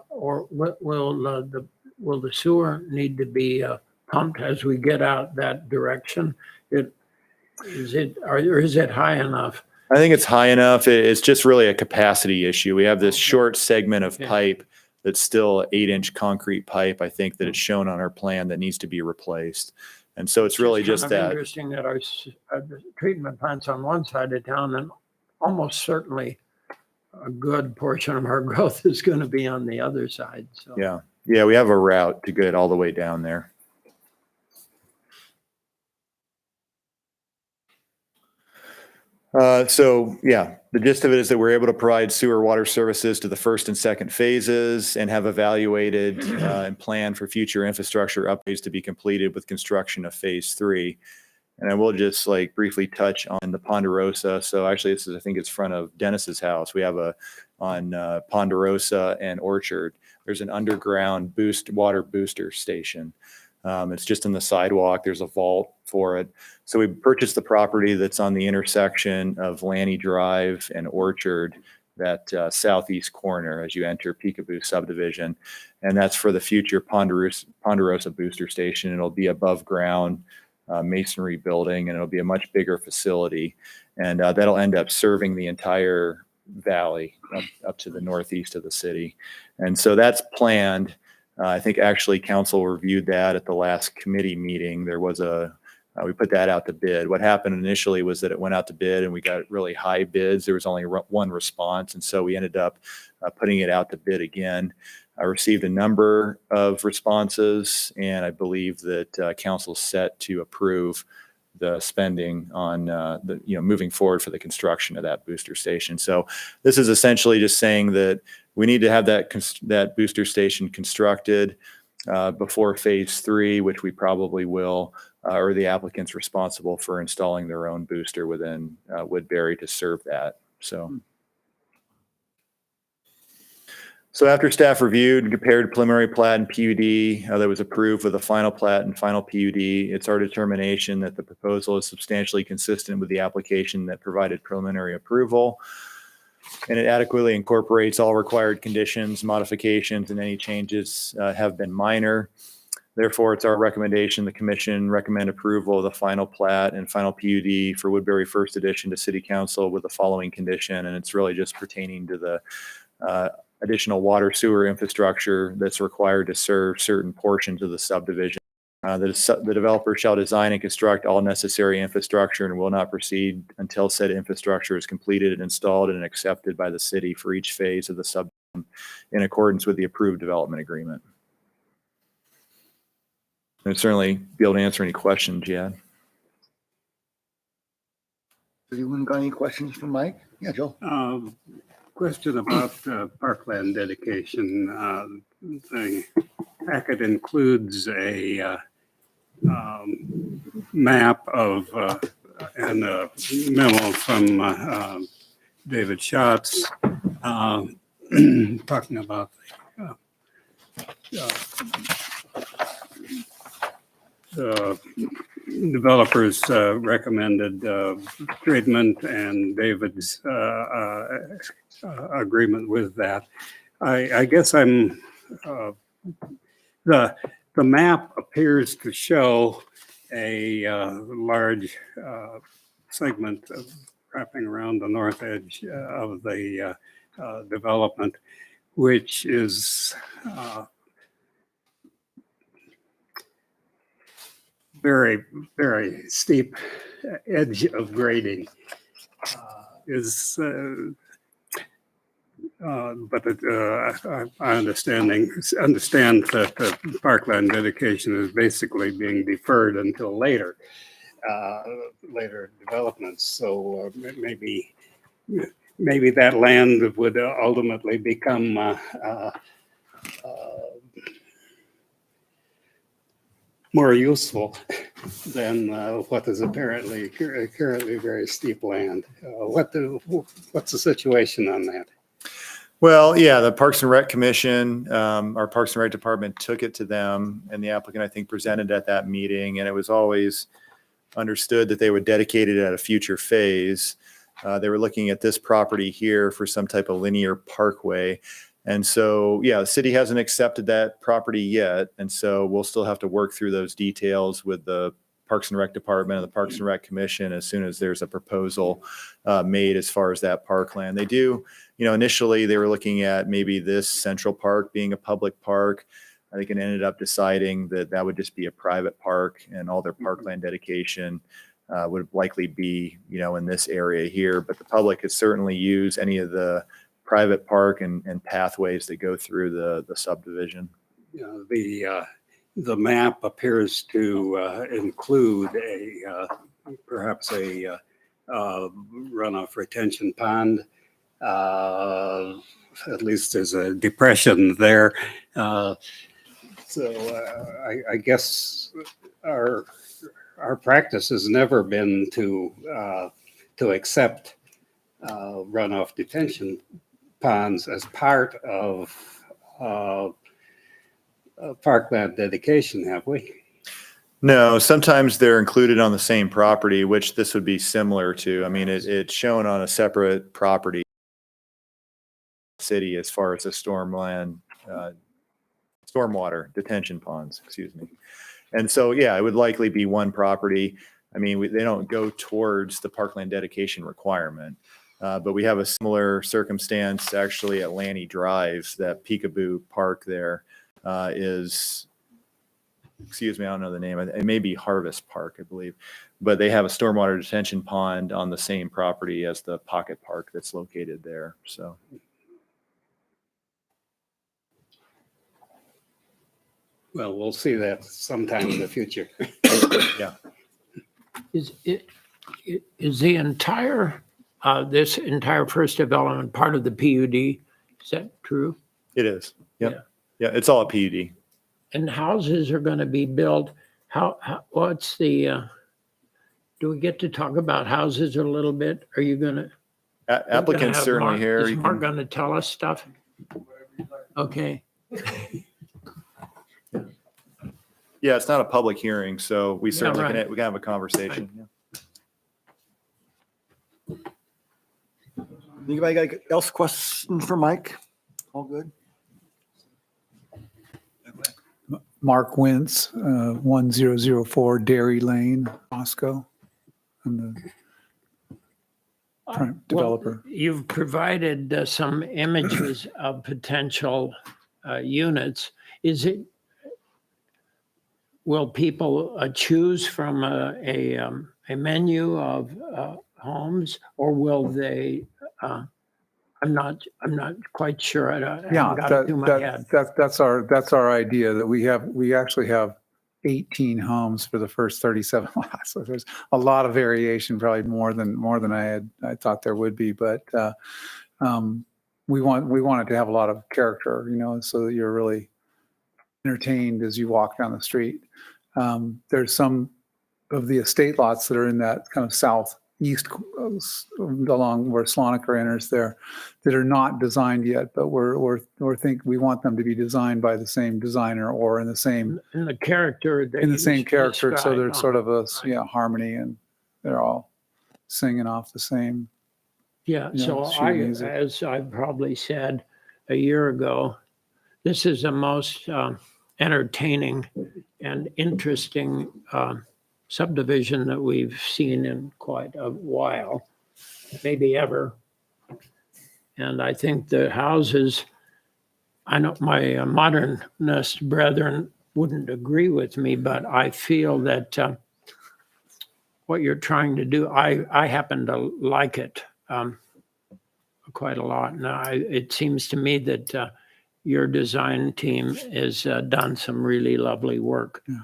C: or will the sewer need to be pumped as we get out that direction? Is it high enough?
H: I think it's high enough. It's just really a capacity issue. We have this short segment of
C: Okay.
H: pipe that's still 8-inch concrete pipe, I think, that is shown on our plan that needs to be replaced. And so it's really just
C: kind of
H: that.
C: interesting that our treatment plant's on one side of town, and almost certainly a good portion of our growth is going to be on the other side. So
H: Yeah. Yeah, we have a route to get all the way down there. So yeah, the gist of it is that we're able to provide sewer water services to the first and second phases and have evaluated and planned for future infrastructure upgrades to be completed with construction of phase 3. And I will just like briefly touch on the Ponderosa. So actually this is, I think it's front of Dennis's house. We have on Ponderosa and Orchard, there's an underground water booster station. It's just in the sidewalk. There's a vault for it. So we purchased the property that's on the intersection of Lanny Drive and Orchard, that southeast corner as you enter Peekaboo subdivision. And that's for the future Ponderosa booster station. It'll be above ground masonry building, and it'll be a much bigger facility. And that'll end up serving the entire valley up to the northeast of the city. And so that's planned. I think actually council reviewed that at the last committee meeting. There was we put that out to bid. What happened initially was that it went out to bid and we got really high bids. There was only one response. And so we ended up putting it out to bid again. I received a number of responses, and I believe that council's set to approve the spending on moving forward for the construction of that booster station. So this is essentially just saying that we need to have that booster station constructed before phase 3, which we probably will, or the applicant's responsible for installing their own booster within Woodbury to serve that. So after staff reviewed and compared preliminary plat and PUD that was approved with the final plat and final PUD, it's our determination that the proposal is substantially consistent with the application that provided preliminary approval. And it adequately incorporates all required conditions, modifications, and any changes have been minor. Therefore, it's our recommendation the commission recommend approval of the final plat and final PUD for Woodbury First Edition to City Council with the following condition. And it's really just pertaining to the additional water sewer infrastructure that's required to serve certain portions of the subdivision. The developer shall design and construct all necessary infrastructure and will not proceed until said infrastructure is completed and installed and accepted by the city for each phase of the subdivision in accordance with the approved development agreement. And certainly be able to answer any questions you had.
A: Does anyone got any questions for Mike? Yeah, Joe.
I: Question about parkland dedication. The packet includes a map of and a memo from David Schatz talking about the developers recommended treatment and David's agreement with that. I guess I'm the map appears to show a large segment of wrapping around the north edge of the development, which is very, very steep edge of grading. But I understand that the parkland dedication is basically being deferred until later developments. So maybe that land would ultimately become more useful than what is apparently currently very steep land. What's the situation on that?
H: Well, yeah, the Parks and Rec Commission, our Parks and Rec Department took it to them, and the applicant, I think, presented at that meeting, and it was always understood that they would dedicate it at a future phase. They were looking at this property here for some type of linear parkway. And so, yeah, the city hasn't accepted that property yet. And so we'll still have to work through those details with the Parks and Rec Department and the Parks and Rec Commission as soon as there's a proposal made as far as that parkland. They do, initially they were looking at maybe this Central Park being a public park. I think it ended up deciding that that would just be a private park, and all their parkland dedication would likely be, in this area here. But the public could certainly use any of the private park and pathways that go through the subdivision.
I: The map appears to include perhaps a runoff retention pond. At least there's a depression there. So I guess our practice has never been to accept runoff detention ponds as part of parkland dedication, have we?
H: No, sometimes they're included on the same property, which this would be similar to. I mean, it's shown on a separate property city as far as the stormwater detention ponds, excuse me. And so, yeah, it would likely be one property. I mean, they don't go towards the parkland dedication requirement, but we have a similar circumstance actually at Lanny Drive. That Peekaboo Park there is, excuse me, I don't know the name. It may be Harvest Park, I believe, but they have a stormwater detention pond on the same property as the Pocket Park that's located there. So.
I: Well, we'll see that sometime in the future.
H: Yeah.
C: Is the entire, this entire first development part of the PUD? Is that true?
H: It is. Yep. Yeah, it's all a PUD.
C: And houses are going to be built. What's the, do we get to talk about houses a little bit? Are you going to?
H: Applicants certainly here.
C: Is Mark going to tell us stuff? Okay.
H: Yeah, it's not a public hearing, so we certainly
C: right.
H: we can have a conversation. Yeah.
A: Anybody got else questions for Mike? All good?
M: Mark Wentz, 1004 Dairy Lane, Moscow. I'm the developer.
C: Well, you've provided some images of potential units. Will people choose from a menu of homes, or will they? I'm not quite sure. I haven't got it through my head.
M: That's our idea, that we actually have 18 homes for the first 37 lots. So there's a lot of variation, probably more than I thought there would be, but we wanted to have a lot of character, so that you're really entertained as you walk down the street. There's some of the estate lots that are in that kind of southeast along where Slonaker enters there that are not designed yet, but we want them to be designed by the same designer or in the same
C: character.
M: So there's sort of a harmony, and they're all singing off the same.
C: Yeah. So
M: music.
C: as I probably said a year ago, this is the most entertaining and interesting subdivision that we've seen in quite a while, maybe ever. And I think the houses, I know my modernist brethren wouldn't agree with me, but I feel that what you're trying to do, I happen to like it quite a lot. Now, it seems to me that your design team has done some really lovely work.
M: Yeah.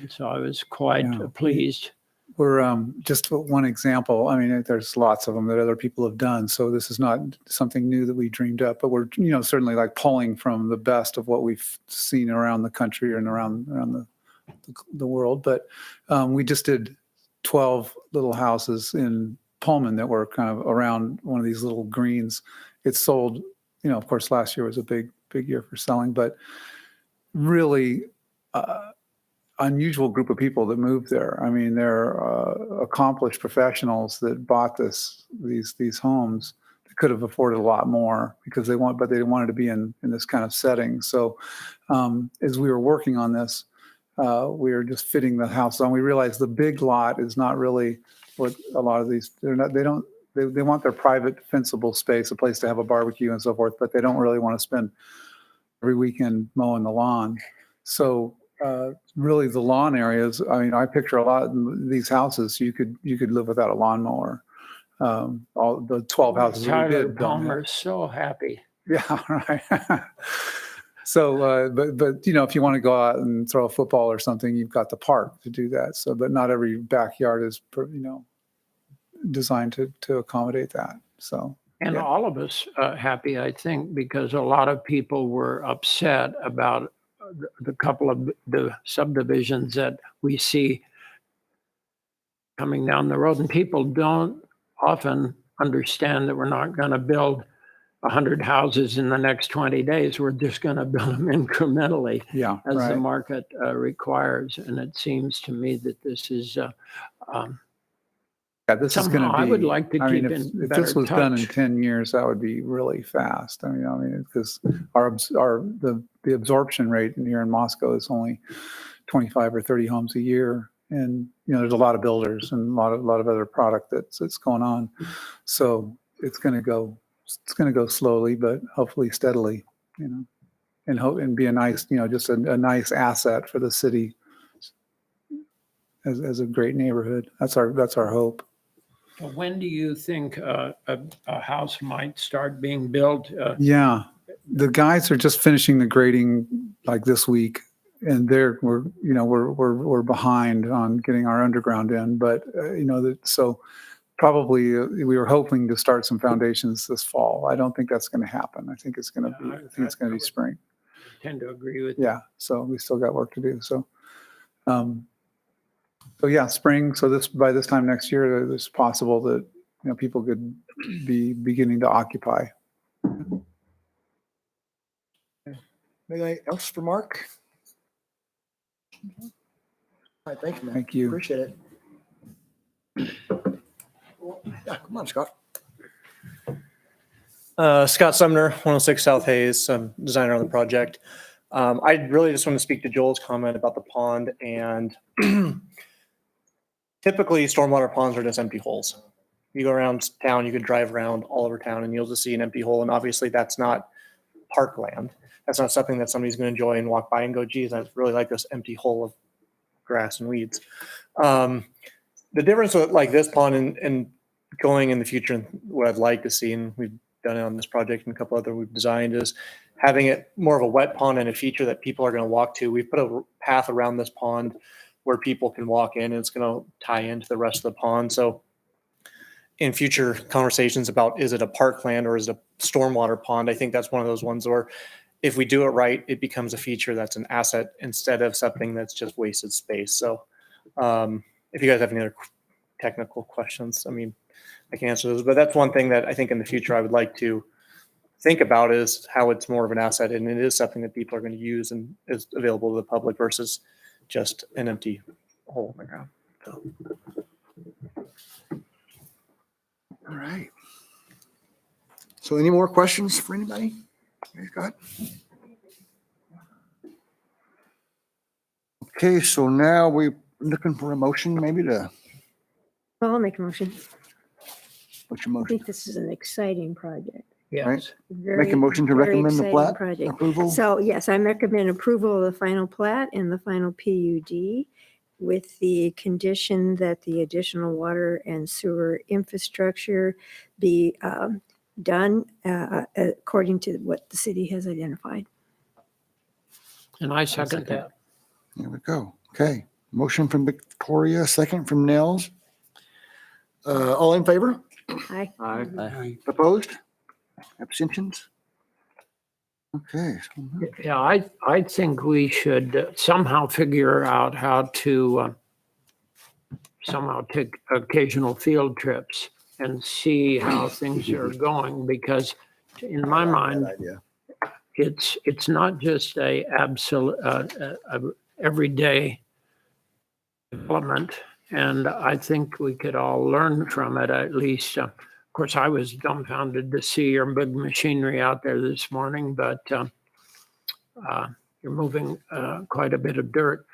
C: So I was quite pleased.
M: We're just one example. I mean, there's lots of them that other people have done. So this is not something new that we dreamed up, but we're, certainly like pulling from the best of what we've seen around the country and around the world. But we just did 12 little houses in Pullman that were kind of around one of these little greens. It sold, of course, last year was a big year for selling, but really unusual group of people that moved there. I mean, they're accomplished professionals that bought these homes could have afforded a lot more because they wanted to be in this kind of setting. So as we were working on this, we were just fitting the house on. We realized the big lot is not really what a lot of these, they want their private fencible space, a place to have a barbecue and so forth, but they don't really want to spend every weekend mowing the lawn. So really the lawn areas, I mean, I picture a lot of these houses, you could live without a lawnmower. All the 12 houses that we
C: Tyler
M: did. don't have-
C: Palmer's so happy.
M: Yeah, right. So, but if you want to go out and throw a football or something, you've got the park to do that. So, but not every backyard is, designed to accommodate that. So,
C: And
M: yeah.
C: all of us happy, I think, because a lot of people were upset about the couple of the subdivisions that we see coming down the road. And people don't often understand that we're not going to build 100 houses in the next 20 days. We're just going to build them incrementally
M: Yeah,
C: as the
M: right.
C: market requires. And it seems to me that this is
M: Yeah, this is going to
C: somehow
M: be.
C: I would like to
M: I mean,
C: keep
M: if
C: in
M: this
C: better
M: was done in
C: touch.
M: 10 years, that would be really fast. I mean, because the absorption rate here in Moscow is only 25 or 30 homes a year, and there's a lot of builders and a lot of other product that's going on. So it's going to go slowly, but hopefully steadily, and be a nice, just a nice asset for the city as a great neighborhood. That's our hope.
C: When do you think a house might start being built?
M: Yeah, the guys are just finishing the grading like this week, and we're behind on getting our underground in, but so probably we were hoping to start some foundations this fall. I don't think that's going to happen. I think it's going to be spring.
C: I tend to agree with
M: Yeah, so we still got work to do. So, yeah, spring. So by this time next year, it's possible that people could be beginning to occupy.
A: Anything else for Mark? All right, thank you, man.
M: Thank you.
A: Appreciate it. Yeah, come on, Scott.
N: Scott Sumner, 106 South Hayes, I'm designer on the project. I really just want to speak to Joel's comment about the pond, and typically stormwater ponds are just empty holes. You go around town, you could drive around all over town and you'll just see an empty hole. And obviously that's not parkland. That's not something that somebody's going to enjoy and walk by and go, geez, I really like this empty hole of grass and weeds. The difference with like this pond and going in the future, and what I'd like to see, and we've done it on this project and a couple other we've designed, is having it more of a wet pond and a feature that people are going to walk to. We've put a path around this pond where people can walk in, and it's going to tie into the rest of the pond. So in future conversations about, is it a parkland or is it a stormwater pond? I think that's one of those ones where if we do it right, it becomes a feature that's an asset instead of something that's just wasted space. So if you guys have any other technical questions, I mean, I can answer those, but that's one thing that I think in the future I would like to think about, is how it's more of an asset and it is something that people are going to use and is available to the public versus just an empty hole in the ground. So.
A: All right. So any more questions for anybody? Scott? Okay, so now we're looking for a motion maybe to,
B: Well, I'll make a motion.
A: what's your
B: I
A: motion?
B: think this is an exciting project.
C: Yes.
A: Make a motion to
B: Very
A: recommend the
B: exciting
A: plat
B: project.
A: approval?
B: So yes, I recommend approval of the final plat and the final PUD with the condition that the additional water and sewer infrastructure be done according to what the city has identified.
C: And I second that.
A: There we go. Okay. Motion from Victoria, second from Nels. All in favor?
B: Aye.
A: Opposed? Abstentions? Okay.
C: Yeah, I think we should somehow figure out how to somehow take occasional field trips and see how things are going, because in my mind, it's not just a absolute everyday development, and I think we could all learn from it. At least, of course, I was dumbfounded to see your big machinery out there this morning, but you're moving quite a bit of dirt.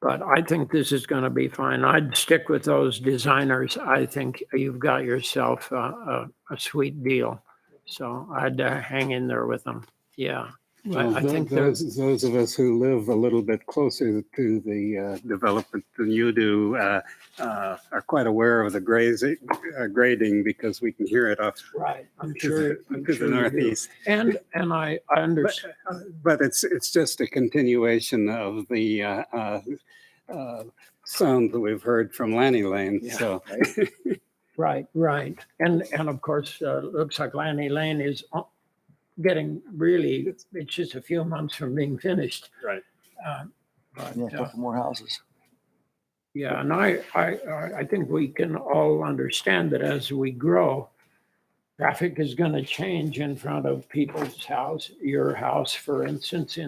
C: But I think this is going to be fine. I'd stick with those designers. I think you've got yourself a sweet deal. So I'd hang in there with them. Yeah.
I: Well,
C: I think there's
I: those of us who live a little bit closer to the development than you do are quite aware of the grading because we can hear it off
C: right. I'm
I: to
C: sure.
I: the,
C: I'm
I: to
C: sure
I: the
C: you do.
I: northeast.
C: And I understand.
I: But it's just a continuation of the sound that we've heard from Lanny Lane.
C: Yeah.
I: So
C: Right. And of course, looks like Lanny Lane is getting really, it's just a few months from being finished.
F: Right.
C: But,
A: Yeah, a couple more houses.
C: yeah, and I think we can all understand that as we grow, traffic is going to change in front of people's house, your house, for instance,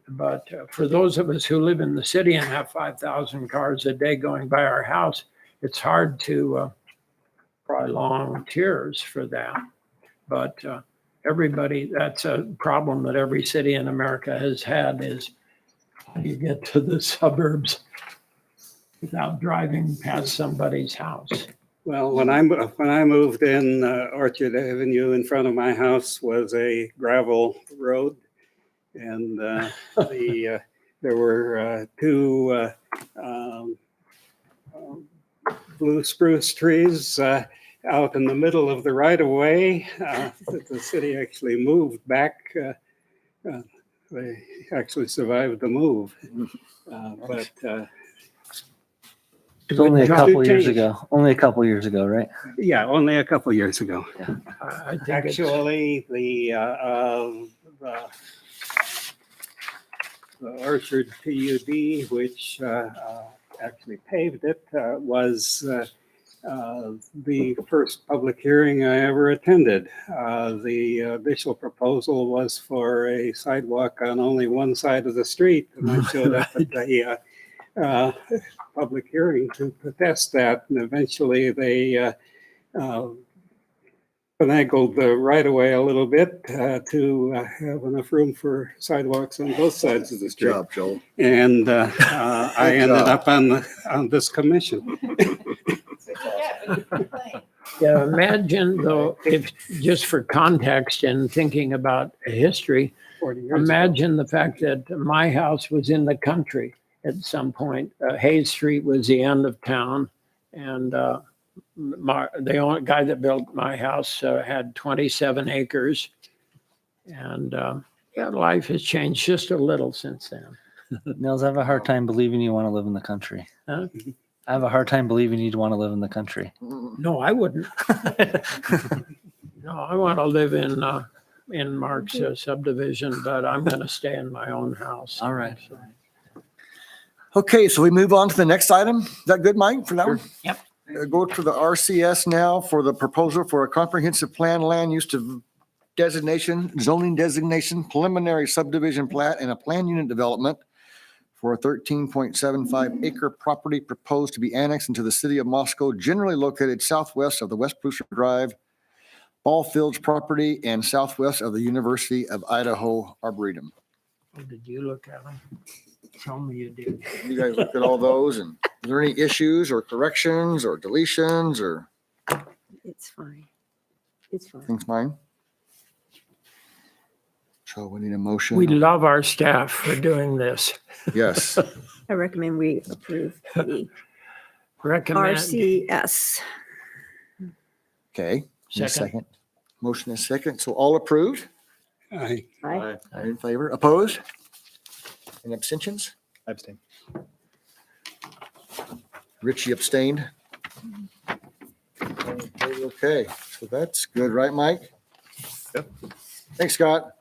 C: but for those of us who live in the city and have 5,000 cars a day going by our house, it's hard to cry long tears for that. But everybody, that's a problem that every city in America has had, is how do you get to the suburbs without driving past somebody's house?
I: well, when I moved in, Orchard Avenue in front of my house was a gravel road, and there were two blue spruce trees out in the middle of the right of way that the city actually moved back. They actually survived the move, but.
K: It's only a
C: Good job.
K: couple years
I: Change.
K: ago. Only a couple years ago, right?
I: Yeah, only a couple years ago.
C: I think
I: Actually, the Orchard PUD, which actually paved it, was the first public hearing I ever attended. The initial proposal was for a sidewalk on only one side of the street, and I showed up at the public hearing to protest that, and eventually they finagled the right of way a little bit to have enough room for sidewalks on both sides of the
A: Good
I: street.
A: job, Joel.
I: And I ended up on this commission.
C: Yeah, imagine though, if just for context and thinking about history,
I: 40 years ago.
C: imagine the fact that my house was in the country at some point. Hayes Street was the end of town, and the only guy that built my house had 27 acres, and yeah, life has changed just a little since then.
K: Nils, I have a hard time believing you want to live in the country.
C: Huh?
K: I have a hard time believing you'd want to live in the country.
C: No, I wouldn't. No, I want to live in Mark's subdivision, but I'm going to stay in my own house.
K: All right.
C: So,
A: Okay, so we move on to the next item. Is that good, Mike, for that one?
C: Yep.
A: Go to the RCS now for the proposal for a comprehensive plan land use designation, zoning designation, preliminary subdivision plat, and a plan unit development for a 13.75 acre property proposed to be annexed into the city of Moscow, generally located southwest of the West Brewster Drive Ball Fields property and southwest of the University of Idaho Arboretum.
C: Oh, did you look at them? Tell me you did.
A: You guys looked at all those, and is there any issues or corrections or deletions or
B: It's fine. It's fine.
A: things fine? So we need a motion.
C: We love our staff for doing this.
A: Yes.
B: I recommend we approve the
C: Recommend.
B: RCS.
A: Okay. Need a
C: Second.
A: second. Motion is second. So all approved?
I: I
B: Aye.
A: In favor? Opposed? Any abstentions?
F: I abstain.
A: Richie abstained. Okay, so that's good, right, Mike?
F: Yep.
A: Thanks, Scott.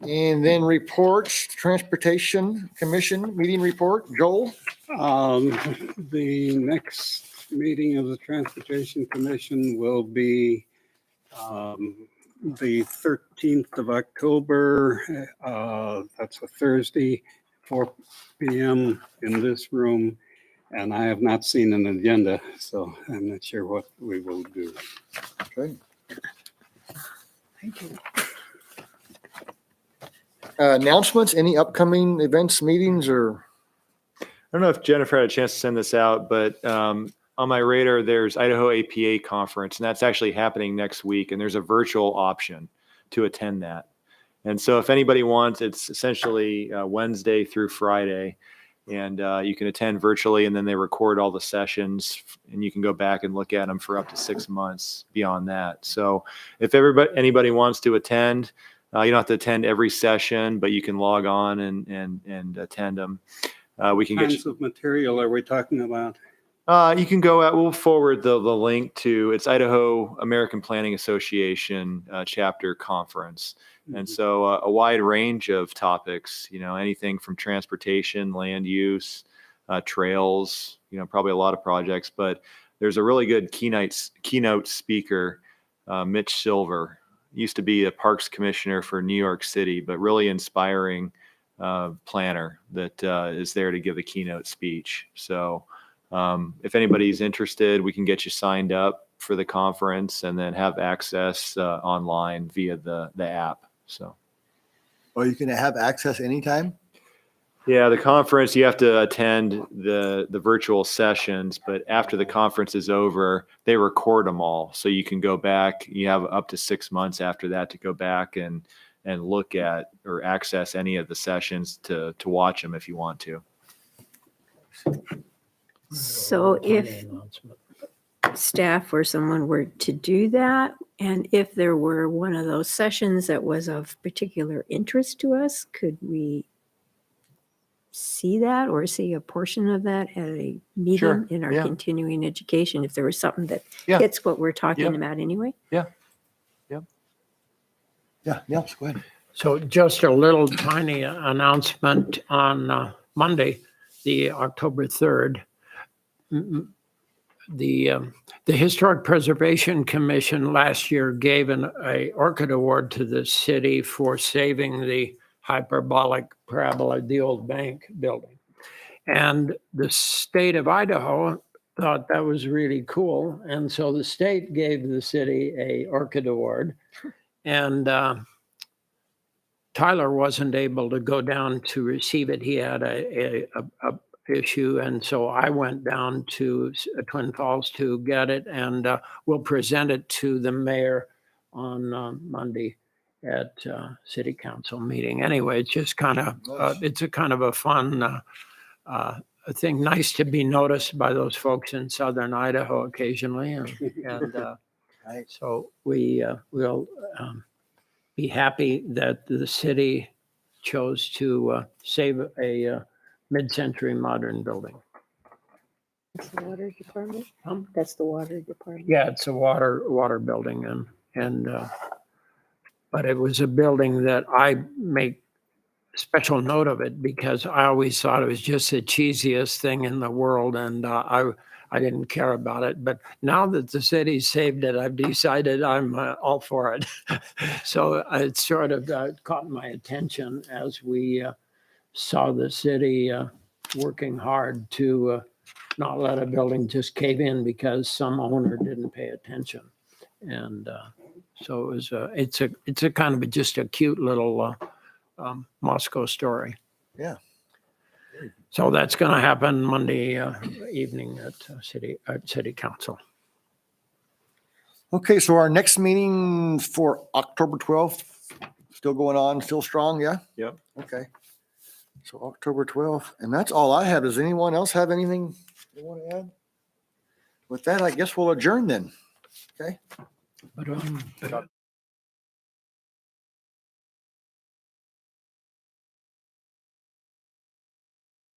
A: And then reports, Transportation Commission meeting report. Joel?
I: The next meeting of the Transportation Commission will be the 13th of October. That's a Thursday, 4 p.m. in this room. And I have not seen an agenda, so I'm not sure what we will do.
A: Okay.
C: Thank you.
A: Announcements, any upcoming events, meetings, or?
H: I don't know if Jennifer had a chance to send this out, but on my radar, there's Idaho APA conference, and that's actually happening next week. And there's a virtual option to attend that. And so if anybody wants, it's essentially Wednesday through Friday, and you can attend virtually, and then they record all the sessions, and you can go back and look at them for up to 6 months beyond that. So if anybody wants to attend, you don't have to attend every session, but you can log on and attend them. We can get
I: Kinds of material are we talking about?
H: you can go out. We'll forward the link to it's Idaho American Planning Association chapter conference, and so a wide range of topics. Anything from transportation, land use, trails. Probably a lot of projects, but there's a really good keynote speaker, Mitch Silver. Used to be a parks commissioner for New York City, but really inspiring planner that is there to give a keynote speech. So if anybody's interested, we can get you signed up for the conference and then have access online via the app. So,
A: Or you can have access anytime?
H: yeah, the conference, you have to attend the virtual sessions, but after the conference is over, they record them all. So you can go back, you have up to 6 months after that to go back and look at or access any of the sessions to watch them if you want to.
B: So if staff or someone were to do that, and if there were one of those sessions that was of particular interest to us, could we see that or see a portion of that at a meeting
H: Sure,
B: in our
H: yeah.
B: continuing education, if there was something that
H: Yeah.
B: hits what we're talking
H: Yeah.
B: about anyway?
A: Yeah, Nels, go ahead.
C: So just a little tiny announcement on Monday, the October 3rd. The Historic Preservation Commission last year gave a Orchid Award to the city for saving the hyperbolic parabola, the old bank building. And the state of Idaho thought that was really cool. And so the state gave the city a Orchid Award. And Tyler wasn't able to go down to receive it. He had a issue. And so I went down to Twin Falls to get it, and we'll present it to the mayor on Monday at city council meeting. Anyway, it's just kind of, it's a kind of a fun thing. Nice to be noticed by those folks in southern Idaho occasionally. And
A: Right.
C: so we will be happy that the city chose to save a mid-century modern building.
B: That's the water department?
C: Um,
B: That's the water department?
C: Yeah, it's a water building, and but it was a building that I make special note of it because I always thought it was just the cheesiest thing in the world, and I didn't care about it. But now that the city saved it, I've decided I'm all for it. So it sort of caught my attention as we saw the city working hard to not let a building just cave in because some owner didn't pay attention. And so it was it's a kind of just a cute little Moscow story.
A: Yeah.
C: So that's going to happen Monday evening at city council.
A: Okay, so our next meeting for October 12th, still going on, still strong, yeah?
H: Yep.
A: Okay. So October 12th, and that's all I have. Does anyone else have anything they want to add? With that, I guess we'll adjourn then. Okay?
C: But